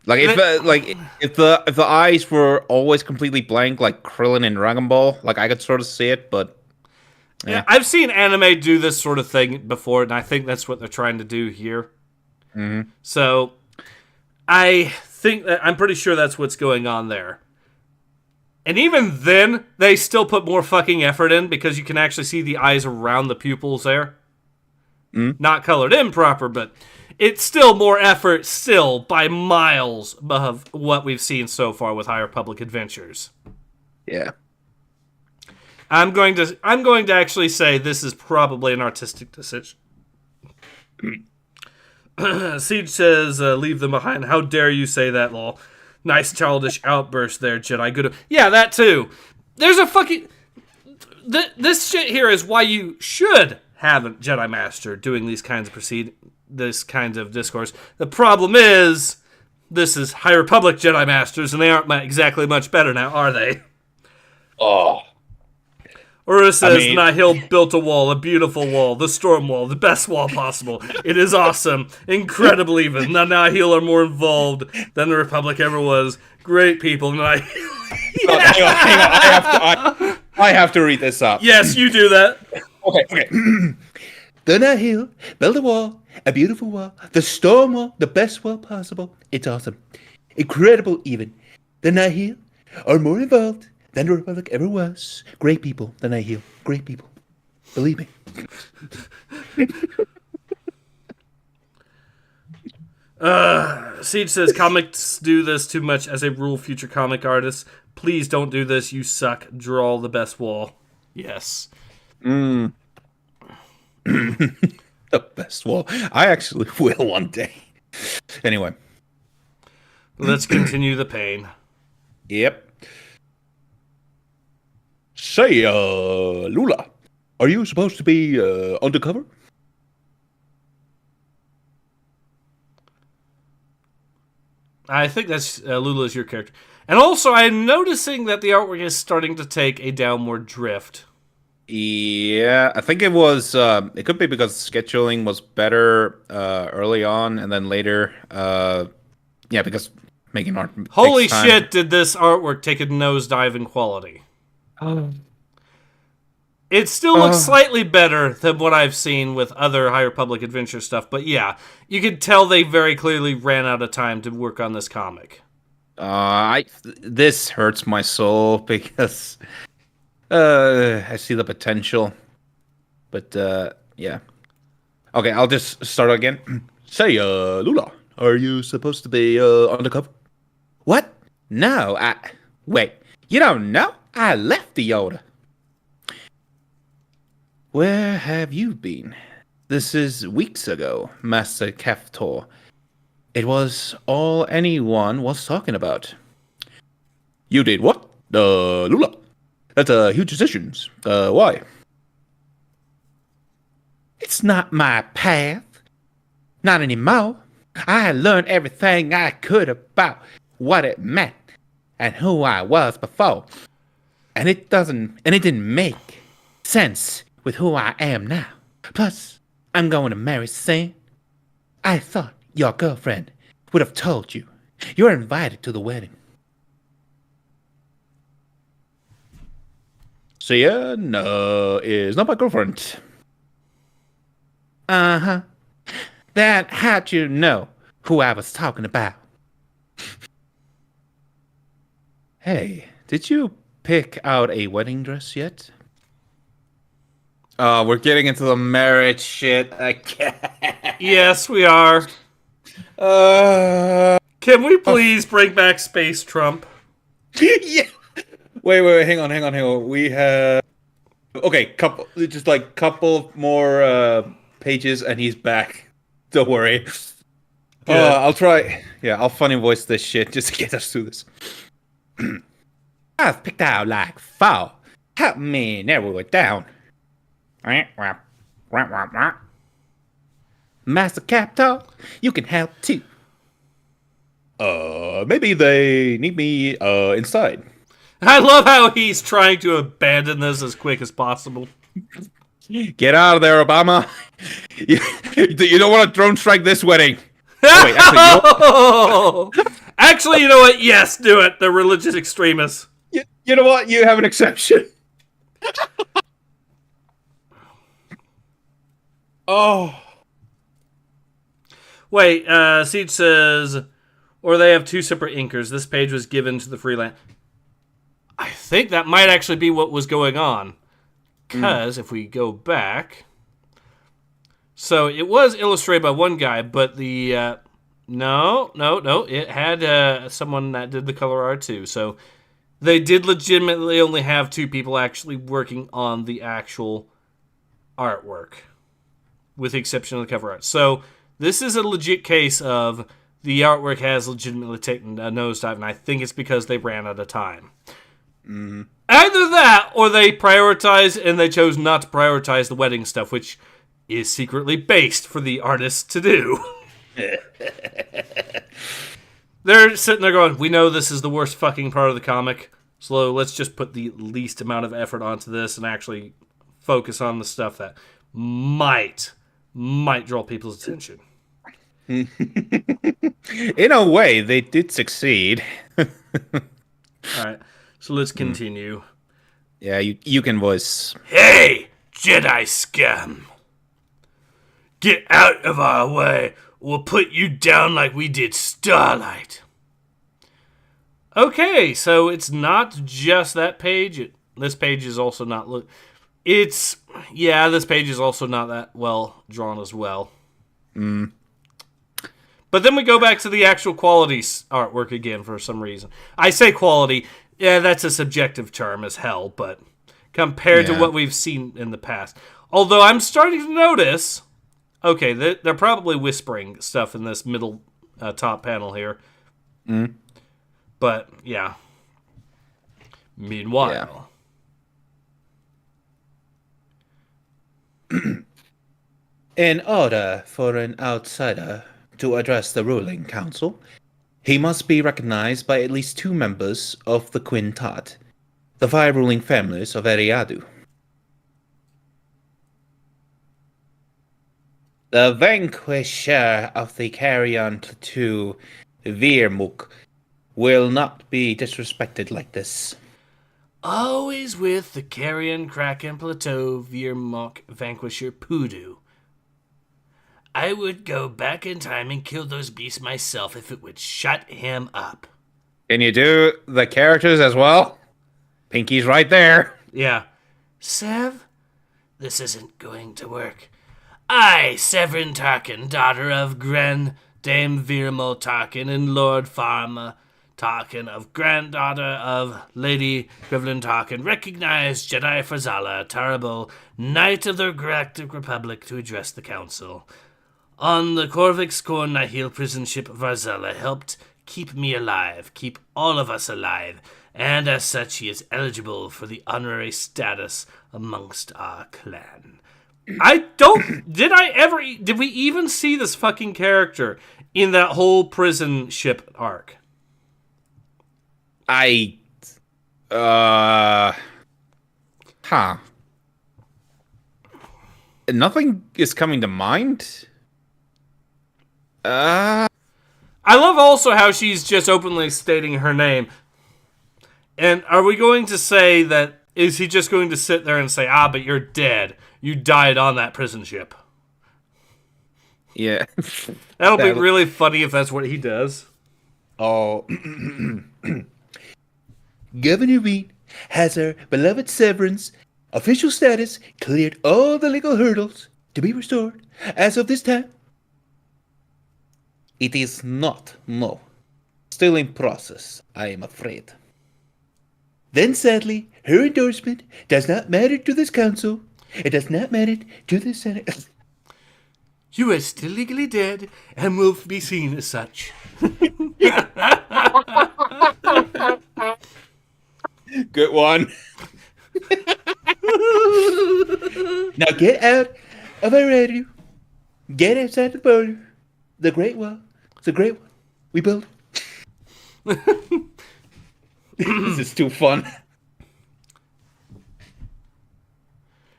Like if the eyes were always completely blank, like Krillin in Dragon Ball, like I could sort of see it, but yeah. I've seen anime do this sort of thing before, and I think that's what they're trying to do here. Mm-hmm. So I think that I'm pretty sure that's what's going on there. And even then, they still put more fucking effort in because you can actually see the eyes around the pupils there. Not colored in proper, but it's still more effort, still by miles above what we've seen so far with High Republic Adventures. Yeah, I'm going to actually say this is probably an artistic decision. Siege says, "Leave them behind." How dare you say that, lol? Nice childish outburst there, Jedi. Good. Yeah, that too. There's a fucking. This shit here is why you should have a Jedi Master doing these kinds of this kind of discourse. The problem is, this is High Republic Jedi Masters, and they aren't exactly much better now, are they? Oh. Or it says, Nihil built a wall, a beautiful wall, the storm wall, the best wall possible. It is awesome, incredible even. The Nihil are more involved than the Republic ever was. Great people, Nihil. Hang on. I have to read this up. Yes, you do that. Okay. The Nihil built a wall, a beautiful wall, the storm wall, the best wall possible. It's awesome. Incredible even. The Nihil are more involved than the Republic ever was. Great people, the Nihil. Great people. Believe me. Siege says, comics do this too much as a rule, future comic artists. Please don't do this, you suck. Draw the best wall. Yes. The best wall. I actually will one day. Anyway. Let's continue the pain. Yep. Say, Lula, are you supposed to be undercover? I think that's Lula's your character. And also, I'm noticing that the artwork is starting to take a downward drift. Yeah, I think it was. It could be because scheduling was better early on, and then later, yeah, because making art. Holy shit! Did this artwork take a nosedive in quality? It still looks slightly better than what I've seen with other High Republic Adventure stuff, but yeah, you could tell they very clearly ran out of time to work on this comic. This hurts my soul because I see the potential, but yeah. Okay, I'll just start again. Say, Lula, are you supposed to be undercover? What? No, wait. You don't know? I left the Yoda. Where have you been? This is weeks ago, Master Keftor. It was all anyone was talking about. You did what? Lula. That's a huge decision. Why? It's not my path. Not anymore. I had learned everything I could about what it meant and who I was before. And it didn't make sense with who I am now. Plus, I'm going to marry Sam. I thought your girlfriend would have told you. You're invited to the wedding. Sian is not my girlfriend. Uh-huh. Then how'd you know who I was talking about? Hey, did you pick out a wedding dress yet? We're getting into the marriage shit again. Yes, we are. Can we please bring back Space Trump? Yeah. Wait, hang on. We have couple more pages and he's back. Don't worry. I'll try. Yeah, I'll funny voice this shit just to get us through this. I've picked out like 4. Help me narrow it down. Master Captor, you can help too. Maybe they need me inside. I love how he's trying to abandon this as quick as possible. Get out of there, Obama. You don't want to drone strike this wedding. Oh, wait, Actually, you know what? Yes, do it. They're religious extremists. you know what? You have an exception. Oh. Wait, Siege says, or they have two separate inkers. This page was given to the freelance. I think that might actually be what was going on. Because if we go back... So it was illustrated by one guy, but the... No. It had someone that did the color art too. So they did legitimately only have two people actually working on the actual artwork. With the exception of the cover art. So this is a legit case of the artwork has legitimately taken a nosedive, and I think it's because they ran out of time. Mm-hmm. Either that, or they prioritized and they chose not to prioritize the wedding stuff, which is secretly based for the artists to do. They're sitting there going, we know this is the worst fucking part of the comic, so let's just put the least amount of effort onto this and actually focus on the stuff that might draw people's attention. In a way, they did succeed. Alright, so let's continue. Yeah, you can voice. Hey, Jedi scum! Get out of our way, or we'll put you down like we did Starlight. Okay, so it's not just that page. This page is also not... this page is also not that well drawn as well. But then we go back to the actual quality artwork again for some reason. I say quality, yeah, that's a subjective term as hell, but compared to what we've seen in the past. Although I'm starting to notice, okay, they're probably whispering stuff in this middle top panel here. But, yeah. Meanwhile... In order for an outsider to address the ruling council, he must be recognized by at least two members of the Quintat, the 5 ruling families of Eriadu. The vanquisher of the Carrion Plateau, Virmuk, will not be disrespected like this. Always with the Carrion Kraken Plateau Virmuk Vanquisher Poodoo. I would go back in time and kill those beasts myself if it would shut him up. Can you do the characters as well? Pinky's right there. Yeah. Sev, this isn't going to work. I, Severin Tarkin, daughter of Grand Dame Virmo Tarkin and Lord Pharma Tarkin, of granddaughter of Lady Grivlin Tarkin, recognize Jedi Frazala, Tarabal, Knight of the Galactic Republic, to address the Council. On the Corvix Corn Nihil prison ship Varzella helped keep me alive, keep all of us alive, and as such he is eligible for the honorary status amongst our clan. Did we even see this fucking character in that whole prison ship arc? Nothing is coming to mind. I love also how she's just openly stating her name. And are we going to say that, is he just going to sit there and say, but you're dead. You died on that prison ship. Yeah. That'll be really funny if that's what he does. Oh. Governor Reed has her beloved Severance official status cleared all the legal hurdles to be restored as of this time. It is not, no. Still in process, I am afraid. Then sadly, her endorsement does not matter to this council. It does not matter to the Senate. You are still legally dead and will be seen as such. Good one. Now get out of Eriadu. Get outside the border. The Great Wall. It's a great one. We built. This is too fun.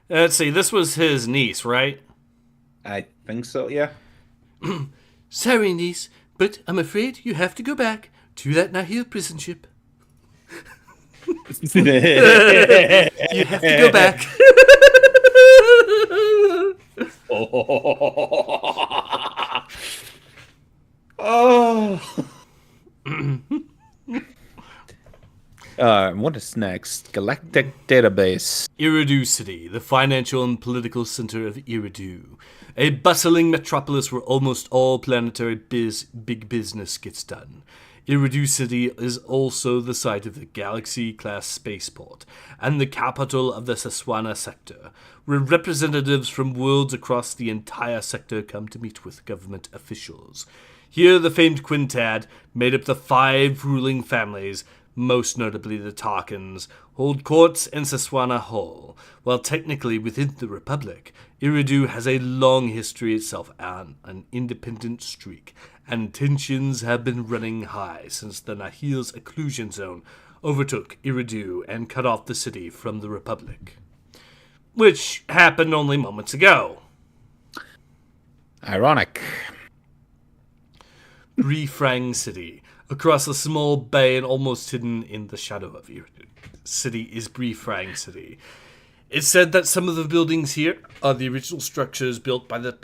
Let's see, this was his niece, right? I think so, yeah. Sorry, niece, but I'm afraid you have to go back to that Nahil prison ship. You have to go back. Oh. What is next? Galactic Database. Eridu City, the financial and political center of Eridu. A bustling metropolis where almost all planetary big business gets done. Eridu City is also the site of the Galaxy-class spaceport and the capital of the Saswana sector, where representatives from worlds across the entire sector come to meet with government officials. Here, the famed Quintad, made up the 5 ruling families, most notably the Tarkans, hold courts in Saswana Hall. While technically within the Republic, Eridu has a long history itself and an independent streak, and tensions have been running high since the Nahil's occlusion zone overtook Eridu and cut off the city from the Republic. Which happened only moments ago. Ironic. Brifrang City. Across a small bay and almost hidden in the shadow of Eridu City is Brifrang City. It's said that some of the buildings here are the original structures built by the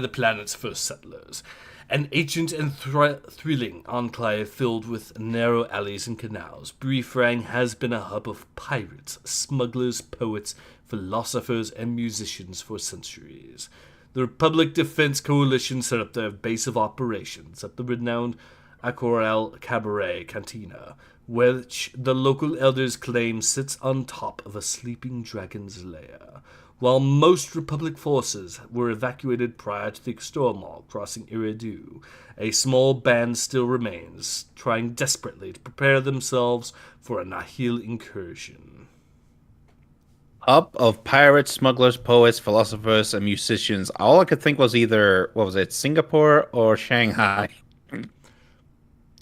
planet's first settlers. An ancient and thrilling enclave filled with narrow alleys and canals, Brifrang has been a hub of pirates, smugglers, poets, philosophers, and musicians for centuries. The Republic Defense Coalition set up their base of operations at the renowned Akorel Cabaret Cantina, which the local elders claim sits on top of a sleeping dragon's lair. While most Republic forces were evacuated prior to the storm crossing Eridu, a small band still remains, trying desperately to prepare themselves for a Nahil incursion. Hub of pirates, smugglers, poets, philosophers, and musicians. All I could think was either, what was it, Singapore or Shanghai?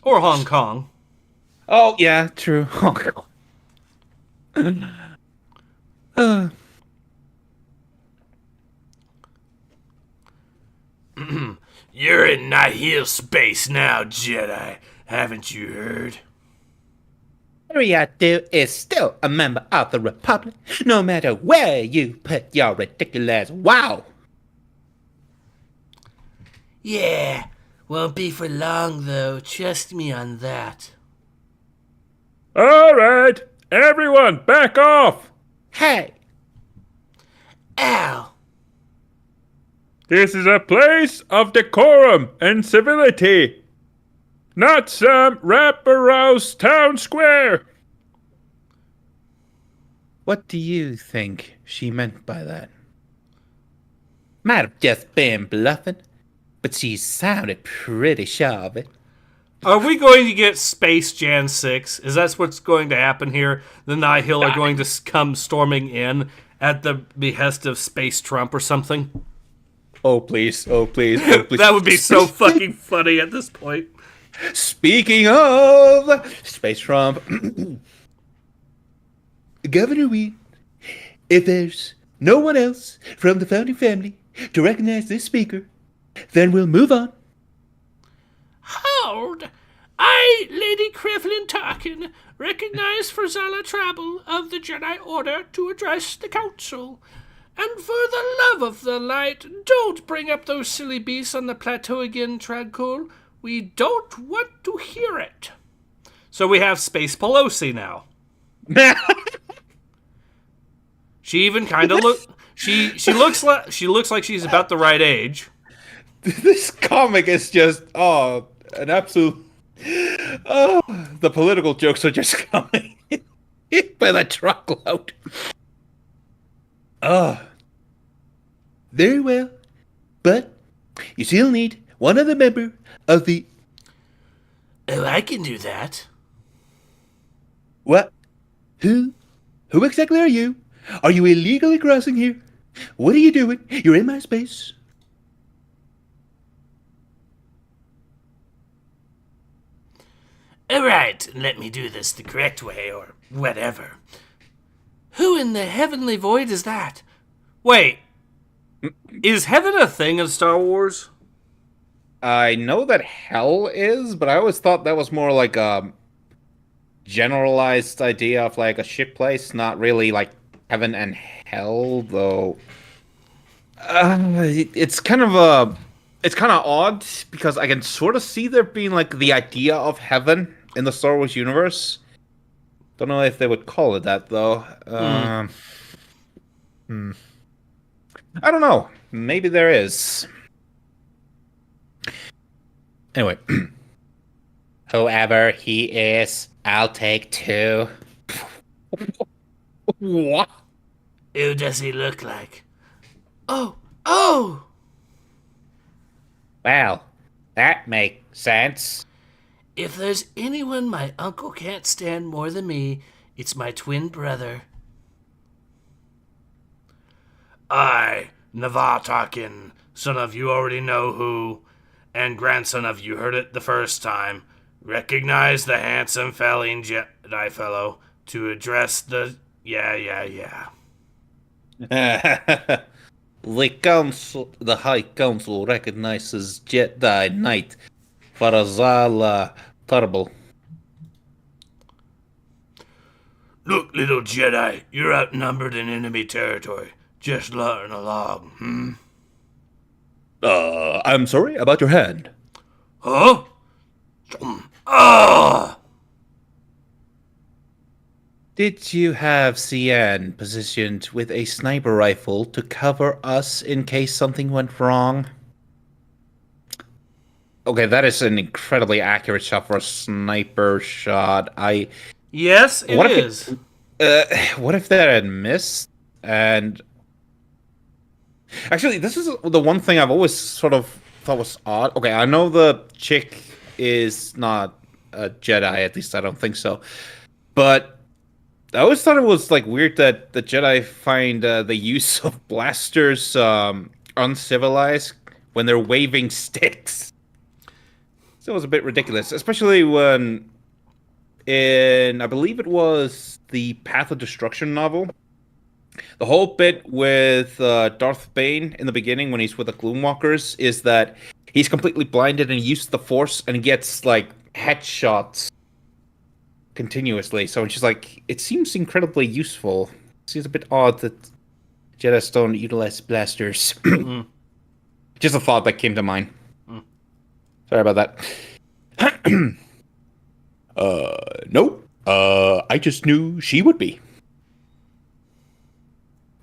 Or Hong Kong. Oh, yeah, true. Hong Kong. You're in Nihil space now, Jedi. Haven't you heard? Eridu is still a member of the Republic, no matter where you put your ridiculous wow. Yeah, won't be for long, though. Trust me on that. All right, everyone, back off. Hey, Ow! This is a place of decorum and civility, not some wrap-arouse town square. What do you think she meant by that? might have just been bluffing, but she sounded pretty sure of it. Are we going to get Space Jan 6? Is that what's going to happen here? The Nihil are going to come storming in at the behest of Space Trump or something? Oh, please. Oh, please. Oh, please. That would be so fucking funny at this point. Speaking of Space Trump, Governor Weed, if there's no one else from the founding family to recognize this speaker, then we'll move on. Hold! I, Lady Krevlin Tarkin, recognize Frazala Trabble of the Jedi Order to address the Council. And for the love of the light, don't bring up those silly beasts on the plateau again, Tradcol. We don't want to hear it. So we have Space Pelosi now. She even kind of she looks like she's about the right age. This comic is just an absolute. The political jokes are just coming by the truckload. Very well, but you still need one other member of the... Oh, I can do that. What? Who exactly are you? Are you illegally crossing here? What are you doing? You're in my space. Alright, let me do this the correct way, or whatever. Who in the heavenly void is that? Wait, is heaven a thing in Star Wars? I know that hell is, but I always thought that was more like a generalized idea of like a shit place, not really like heaven and hell, though. It's kind of odd because I can sort of see there being like the idea of heaven in the Star Wars universe. Don't know if they would call it that though. I don't know. Maybe there is. Anyway, Whoever he is, I'll take 2. what? Who does he look like? Oh! Well, that makes sense. If there's anyone my uncle can't stand more than me, it's my twin brother. I, Navatakin, son of you already know who, and grandson of you heard it the first time, recognize the handsome Felling Jedi fellow to address the yeah. The High Council recognizes Jedi Knight Farazala Tarbal. Look, little Jedi, you're outnumbered in enemy territory. Just learn along, I'm sorry about your hand. Huh? Ah! Did you have CN positioned with a sniper rifle to cover us in case something went wrong? Okay, that is an incredibly accurate shot for a sniper shot. Yes, it What if is. What if that had missed? And actually, this is the one thing I've always sort of thought was odd. Okay, I know the chick is not a Jedi, at least I don't think so. But I always thought it was like weird that the Jedi find the use of blasters uncivilized when they're waving sticks. So it was a bit ridiculous, especially when in I believe it was the Path of Destruction novel. The whole bit with Darth Bane in the beginning when he's with the Gloomwalkers is that he's completely blinded and uses the Force and gets like headshots continuously. So it's just like it seems incredibly useful. It seems a bit odd that Jedi don't utilize blasters. Just a thought that came to mind. Sorry about that. Nope. I just knew she would be.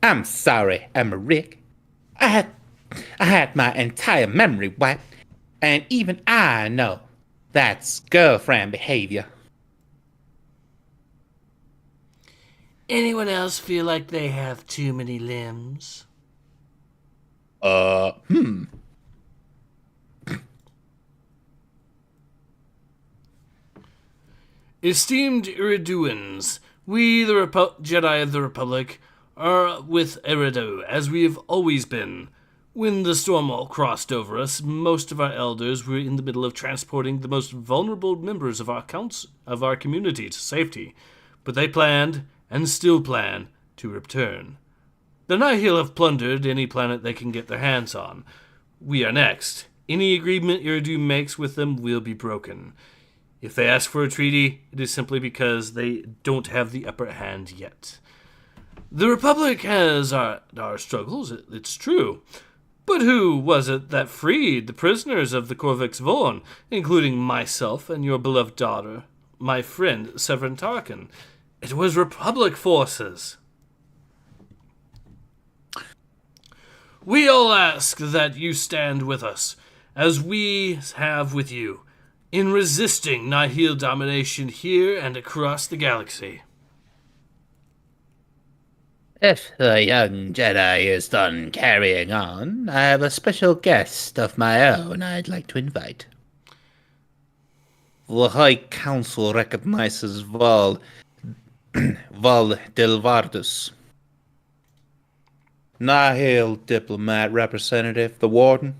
I'm sorry, Emmerich. I had my entire memory wiped, and even I know that's girlfriend behavior. Anyone else feel like they have too many limbs? Esteemed Iriduans, we, the Jedi of the Republic, are with Eridu, as we have always been. When the storm all crossed over us, most of our elders were in the middle of transporting the most vulnerable members of our community to safety, but they planned, and still plan, to return. The Nihil have plundered any planet they can get their hands on. We are next. Any agreement Iridu makes with them will be broken. If they ask for a treaty, it is simply because they don't have the upper hand yet. The Republic has our struggles, it's true. But who was it that freed the prisoners of the Corvix Vorn, including myself and your beloved daughter, my friend Severin Tarkin? It was Republic forces. We all ask that you stand with us, as we have with you, in resisting Nihil domination here and across the galaxy. If the young Jedi is done carrying on, I have a special guest of my own I'd like to invite. The High Council recognizes Val Delvardus. Nihil diplomat representative, the Warden.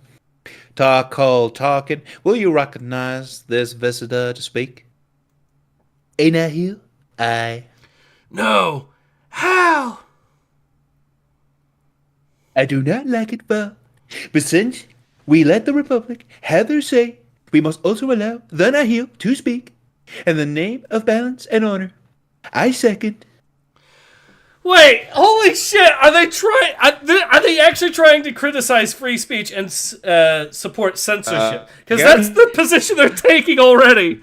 Tarkal Tarkin, will you recognize this visitor to speak? Ain't I here? I No. How? do not like it, well. But since we let the Republic have their say, we must also allow the Nihil to speak. In the name of balance and honor, I second. Wait, holy shit! Are they trying? Are they actually trying to criticize free speech and support censorship? Because yeah. that's the position they're taking already.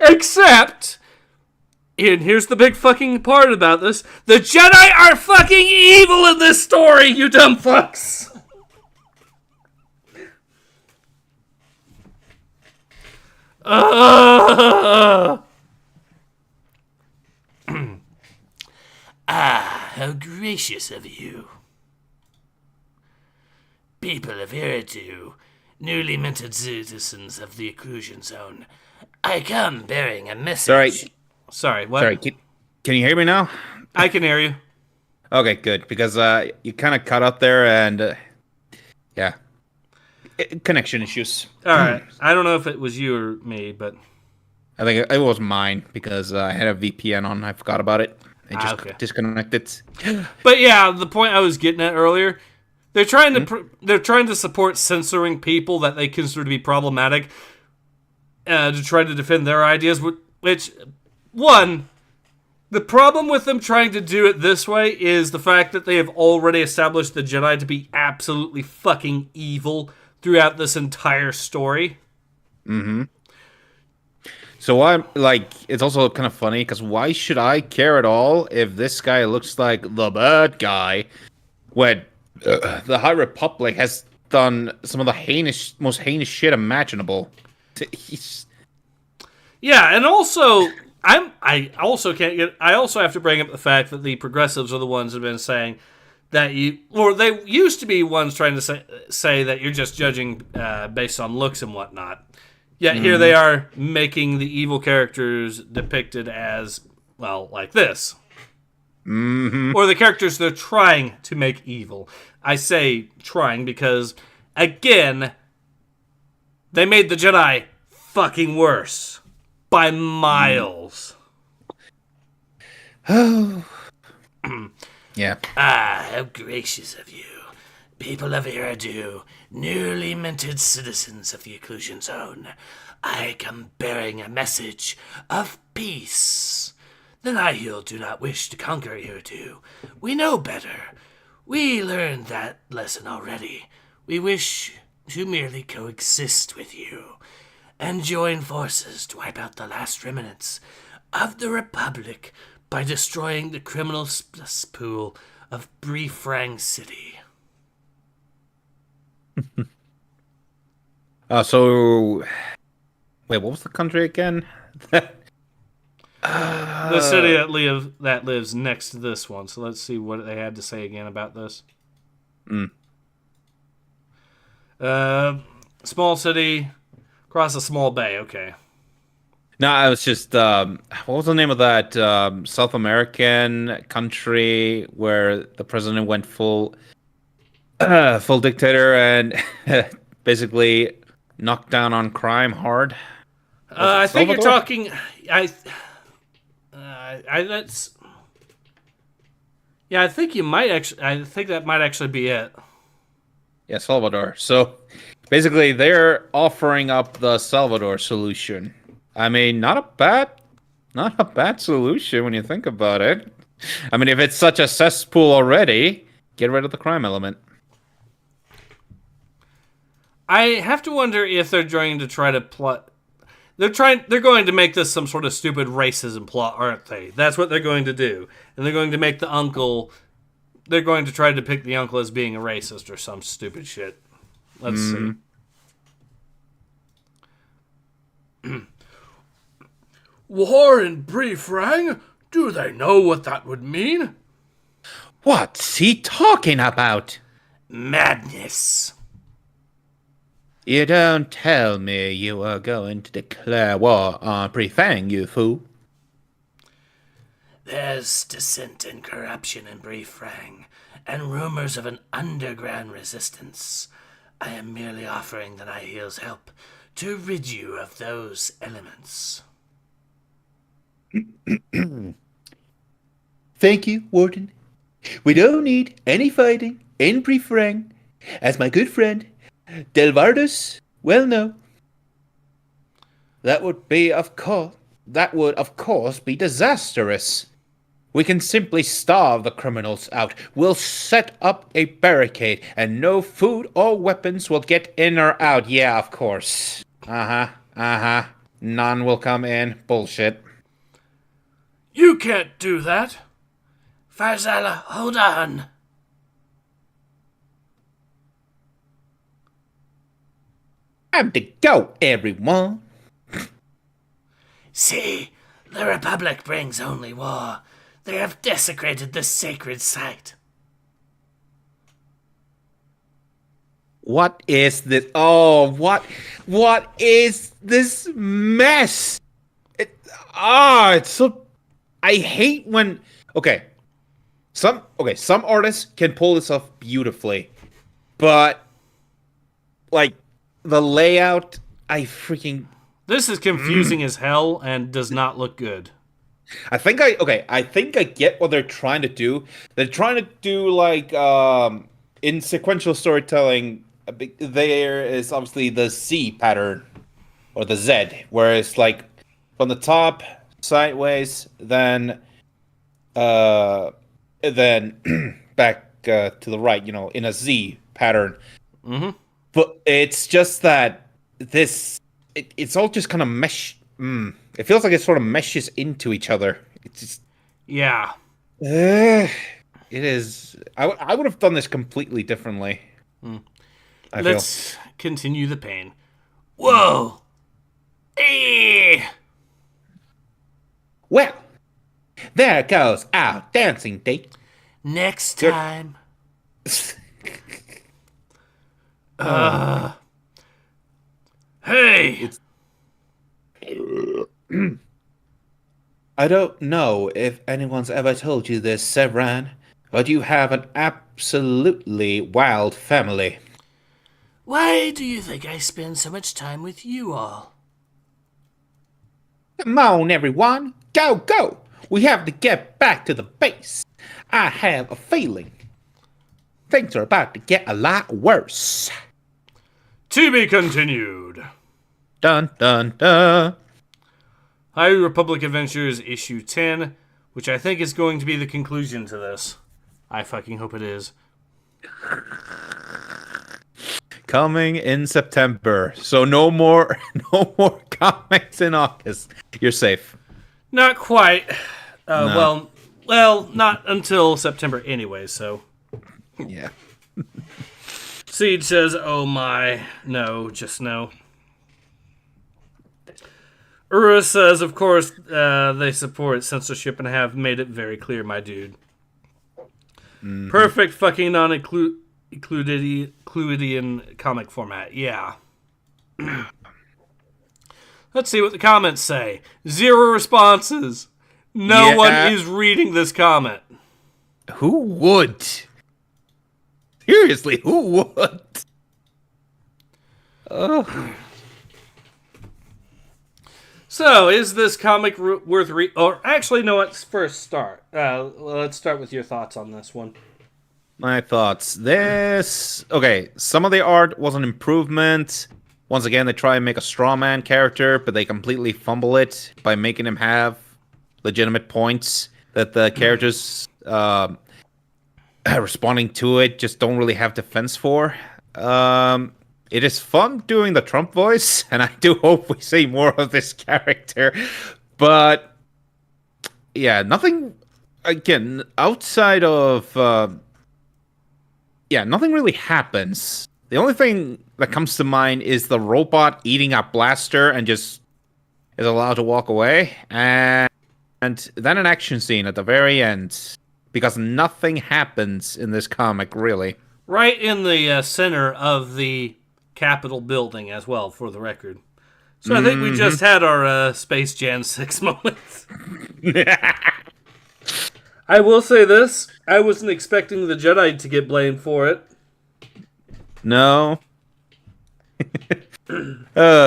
Except, and here's the big fucking part about this: the Jedi are fucking evil in this story. You dumb fucks. How gracious of you. People of Eridu, newly minted citizens of the Occlusion Zone, I come bearing a message. Sorry, what? Sorry, can you hear me now? I can hear you. Okay, good, because you kind of cut up there and, yeah. Connection issues. Alright, I don't know if it was you or me, but... I think it was mine, because I had a VPN on, I forgot about it. It just okay. disconnected. But yeah, the point I was getting at earlier, they're trying to support censoring people that they consider to be problematic, to try to defend their ideas. Which, one, the problem with them trying to do it this way is the fact that they have already established the Jedi to be absolutely fucking evil throughout this entire story. Mm-hmm. So I'm like, it's also kind of funny because why should I care at all if this guy looks like the bad guy when the High Republic has done some of the most heinous shit imaginable? Yeah, and also I also have to bring up the fact that the progressives are the ones that have been saying that they used to be ones trying to say that you're just judging based on looks and whatnot. Yet here they are making the evil characters depicted as, well, like this. Mm-hmm. Or the characters they're trying to make evil. I say trying because, again, they made the Jedi fucking worse. By miles. Oh. Yeah. How gracious of you. People of Eridu, newly minted citizens of the Occlusion Zone, I come bearing a message of peace. The Nihil do not wish to conquer Eridu. We know better. We learned that lesson already. We wish to merely coexist with you and join forces to wipe out the last remnants of the Republic by destroying the criminal cesspool of Briefrang City. So, wait, what was the country again? The city that lives next to this one. So let's see what they had to say again about this. Small city across a small bay. Okay. No, I was just what was the name of that South American country where the president went full dictator and basically knocked down on crime hard? I think you're Salvador? talking. That's. Yeah, I think you might actually. I think that might actually be it. Yeah, Salvador. So basically, they're offering up the Salvador solution. I mean, not a bad solution when you think about it. I mean, if it's such a cesspool already, get rid of the crime element. I have to wonder if they're going to try to plot. They're going to make this some sort of stupid racism plot, aren't they? That's what they're going to do, and they're going to make the uncle. They're going to try to depict the uncle as being a racist or some stupid shit. Let's see. War in Briefrang? Do they know what that would mean? What's he talking about? Madness. You don't tell me you are going to declare war on Briefrang, you fool. There's dissent and corruption in Briefrang, and rumors of an underground resistance. I am merely offering the Nihil's help to rid you of those elements. Thank you, Warden. We don't need any fighting in Preferang, as my good friend Delvardus well know. That would of course be disastrous. We can simply starve the criminals out. We'll set up a barricade, and no food or weapons will get in or out. Yeah, of course. None will come in. Bullshit. You can't do that. Farzala, hold on. Time to go, everyone. See, the Republic brings only war. They have desecrated the sacred site. What is this? Oh, what is this mess? It's so. I hate when. Some artists can pull this off beautifully, but like the layout, I freaking. This is confusing as hell and does not look good. I think I get what they're trying to do. They're trying to do like in sequential storytelling. There is obviously the Z pattern or the Z, where it's like from the top sideways, then back to the right. You know, in a Z pattern. Mm-hmm. But it's just that it's all just kind of mesh. It feels like it sort of meshes into each other. It's just. Yeah. It is. I would have done this completely differently. Let's continue the pain. Whoa! Hey! Well, there goes our dancing date. Next time. Hey! I don't know if anyone's ever told you this, Sevran, but you have an absolutely wild family. Why do you think I spend so much time with you all? Come on, everyone. Go! We have to get back to the base. I have a feeling things are about to get a lot worse. To be continued. Dun, dun, dun. High Republic Adventures Issue 10, which I think is going to be the conclusion to this. I fucking hope it is. Coming in September. So no more comics in August. You're safe. Not quite. No. Well, not until September anyway, so. Yeah. Siege says, oh my. No, just no. Ura says, of course, they support censorship and have made it very clear, my dude. Mm-hmm. Perfect fucking non-Euclidean comic format. Yeah. Let's see what the comments say. 0 responses. No one is reading this comment. Who would? Seriously, who would? So, is this comic worth or actually, no, let's first start. Let's start with your thoughts on this one. My thoughts. Some of the art was an improvement. Once again, they try and make a straw man character, but they completely fumble it by making him have legitimate points that the characters responding to it just don't really have defense for. It is fun doing the Trump voice, and I do hope we see more of this character. But yeah, nothing again outside of nothing really happens. The only thing that comes to mind is the robot eating a blaster and just is allowed to walk away, and then an action scene at the very end, because nothing happens in this comic really. Right in the center of the Capitol building as well, for the record. So I think we just had our Space Jam 6 moments. I will say this. I wasn't expecting the Jedi to get blamed for it. No.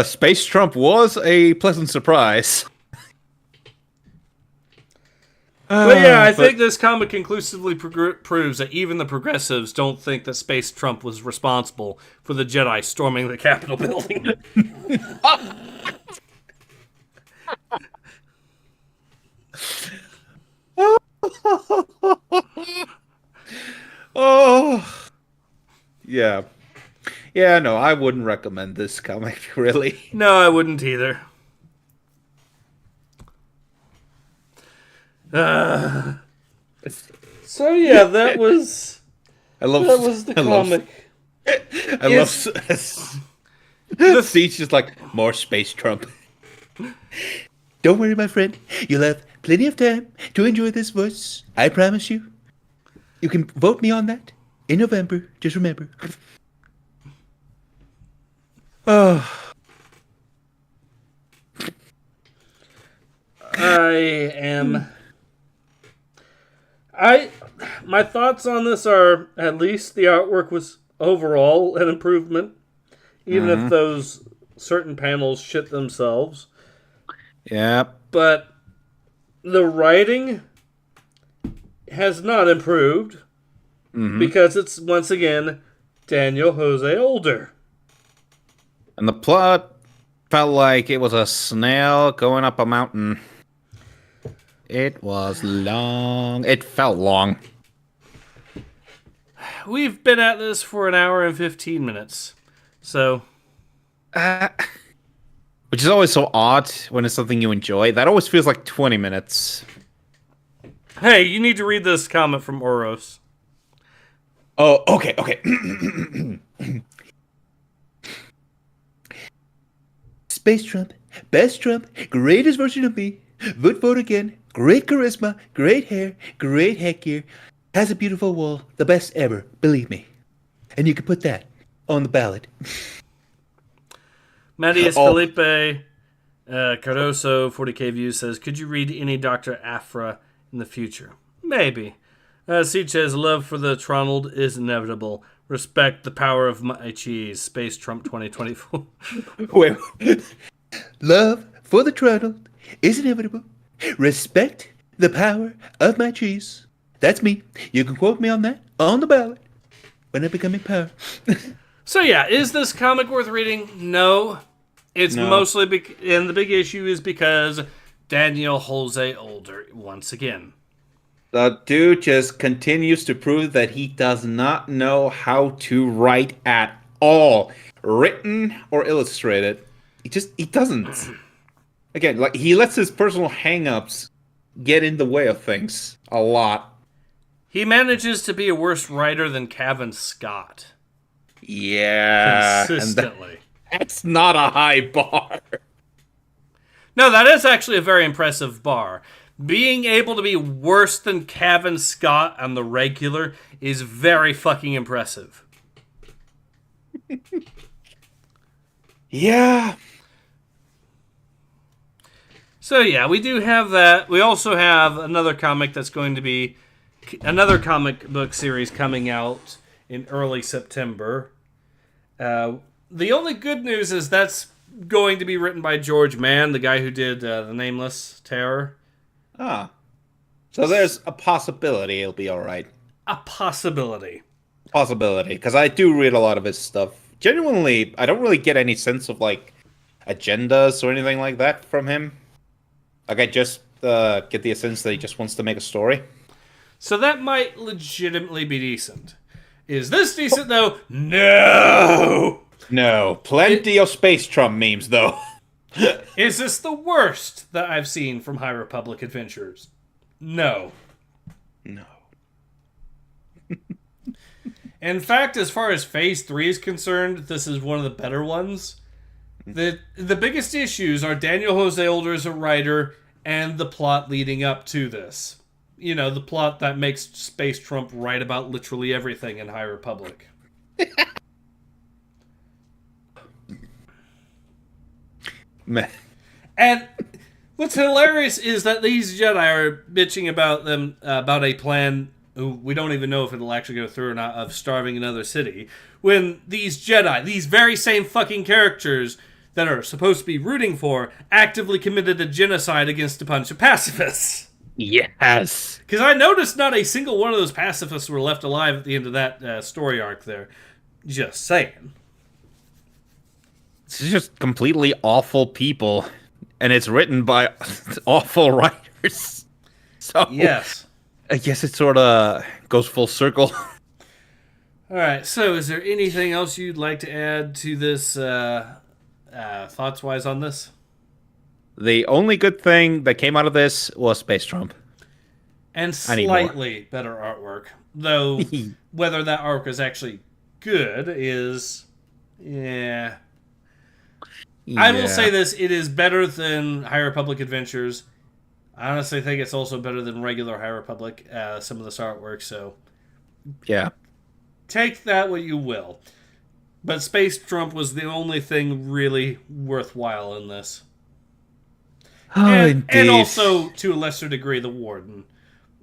Space Trump was a pleasant surprise. But yeah, I think this comic conclusively proves that even the progressives don't think that Space Trump was responsible for the Jedi storming the Capitol building. Oh, yeah. Yeah, no, I wouldn't recommend this comic, really. No, I wouldn't either. So yeah, that was the comic. I love the Siege is like more Space Trump. Don't worry, my friend. You'll have plenty of time to enjoy this voice. I promise you. You can vote me on that in November. Just remember. Oh. My thoughts on this are, at least the artwork was overall an improvement, even if those certain panels shit themselves. Yeah. But the writing has not improved because it's, once again, Daniel Jose Older. And the plot felt like it was a snail going up a mountain. It was long. It felt long. We've been at this for an hour and 15 minutes. So... which is always so odd when it's something you enjoy. That always feels like 20 minutes. Hey, you need to read this comment from Oros. Oh, okay. Space Trump, best Trump, greatest version of me. Vote again. Great charisma, great hair, great headgear. Has a beautiful wall, the best ever, believe me. And you can put that on the ballot. Mattias Felipe Cardoso, 40k views, says, could you read any Dr. Aphra in the future? Maybe. Siege says, love for the Tronald is inevitable. Respect the power of my cheese. Space Trump 2024. Wait. Love for the Tronald is inevitable. Respect the power of my cheese. That's me. You can quote me on that on the ballot when I become in power. So yeah, is this comic worth reading? No. It's mostly, and the big issue is because Daniel Jose Older, once again. The dude just continues to prove that he does not know how to write at all. Written or illustrated. He doesn't. Again, like, he lets his personal hang-ups get in the way of things a lot. He manages to be a worse writer than Cavan Scott. Yeah. Consistently. That's not a high bar. No, that is actually a very impressive bar. Being able to be worse than Cavan Scott on the regular is very fucking impressive. Yeah. So yeah, we do have that. We also have another comic that's going to be another comic book series coming out in early September. The only good news is that's going to be written by George Mann, the guy who did The Nameless Terror. Ah. So there's a possibility it'll be alright. A possibility. Because I do read a lot of his stuff. Genuinely, I don't really get any sense of, like, agendas or anything like that from him. Like, I just get the sense that he just wants to make a story. So that might legitimately be decent. Is this decent, though? No! No. Plenty of Space Trump memes, though. Is this the worst that I've seen from High Republic Adventures? No. No. In fact, as far as Phase 3 is concerned, this is one of the better ones. The biggest issues are Daniel Jose Older as a writer and the plot leading up to this. You know, the plot that makes Space Trump write about literally everything in High Republic. Meh. And what's hilarious is that these Jedi are bitching about them, about a plan, we don't even know if it'll actually go through or not, of starving another city, when these Jedi, these very same fucking characters that are supposed to be rooting for, actively committed a genocide against a bunch of pacifists. Yes. Because I noticed not a single one of those pacifists were left alive at the end of that story arc there. Just saying. It's just completely awful people, and it's written by awful writers. So Yes. I guess it sort of goes full circle. All right, so is there anything else you'd like to add to this, thoughts-wise on this? The only good thing that came out of this was Space Trump. And I need more. slightly better artwork. Though, whether that arc is actually good is... Yeah. I will say this, it is better than High Republic Adventures. I honestly think it's also better than regular High Republic, some of this artwork, so... Yeah. Take that what you will. But Space Trump was the only thing really worthwhile in this. And also, to a lesser degree, the Warden.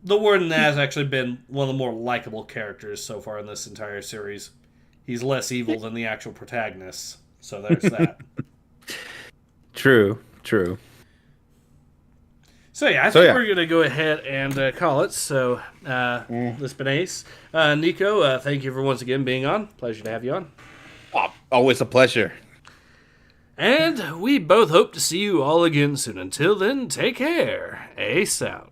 The Warden has actually been one of the more likable characters so far in this entire series. He's less evil than the actual protagonists. So there's that. True. So yeah, I think we're going to go ahead and call it. So, this has been Ace. Nico, thank you for once again being on. Pleasure to have you on. Oh, always a pleasure. And we both hope to see you all again soon. Until then, take care. Ace out.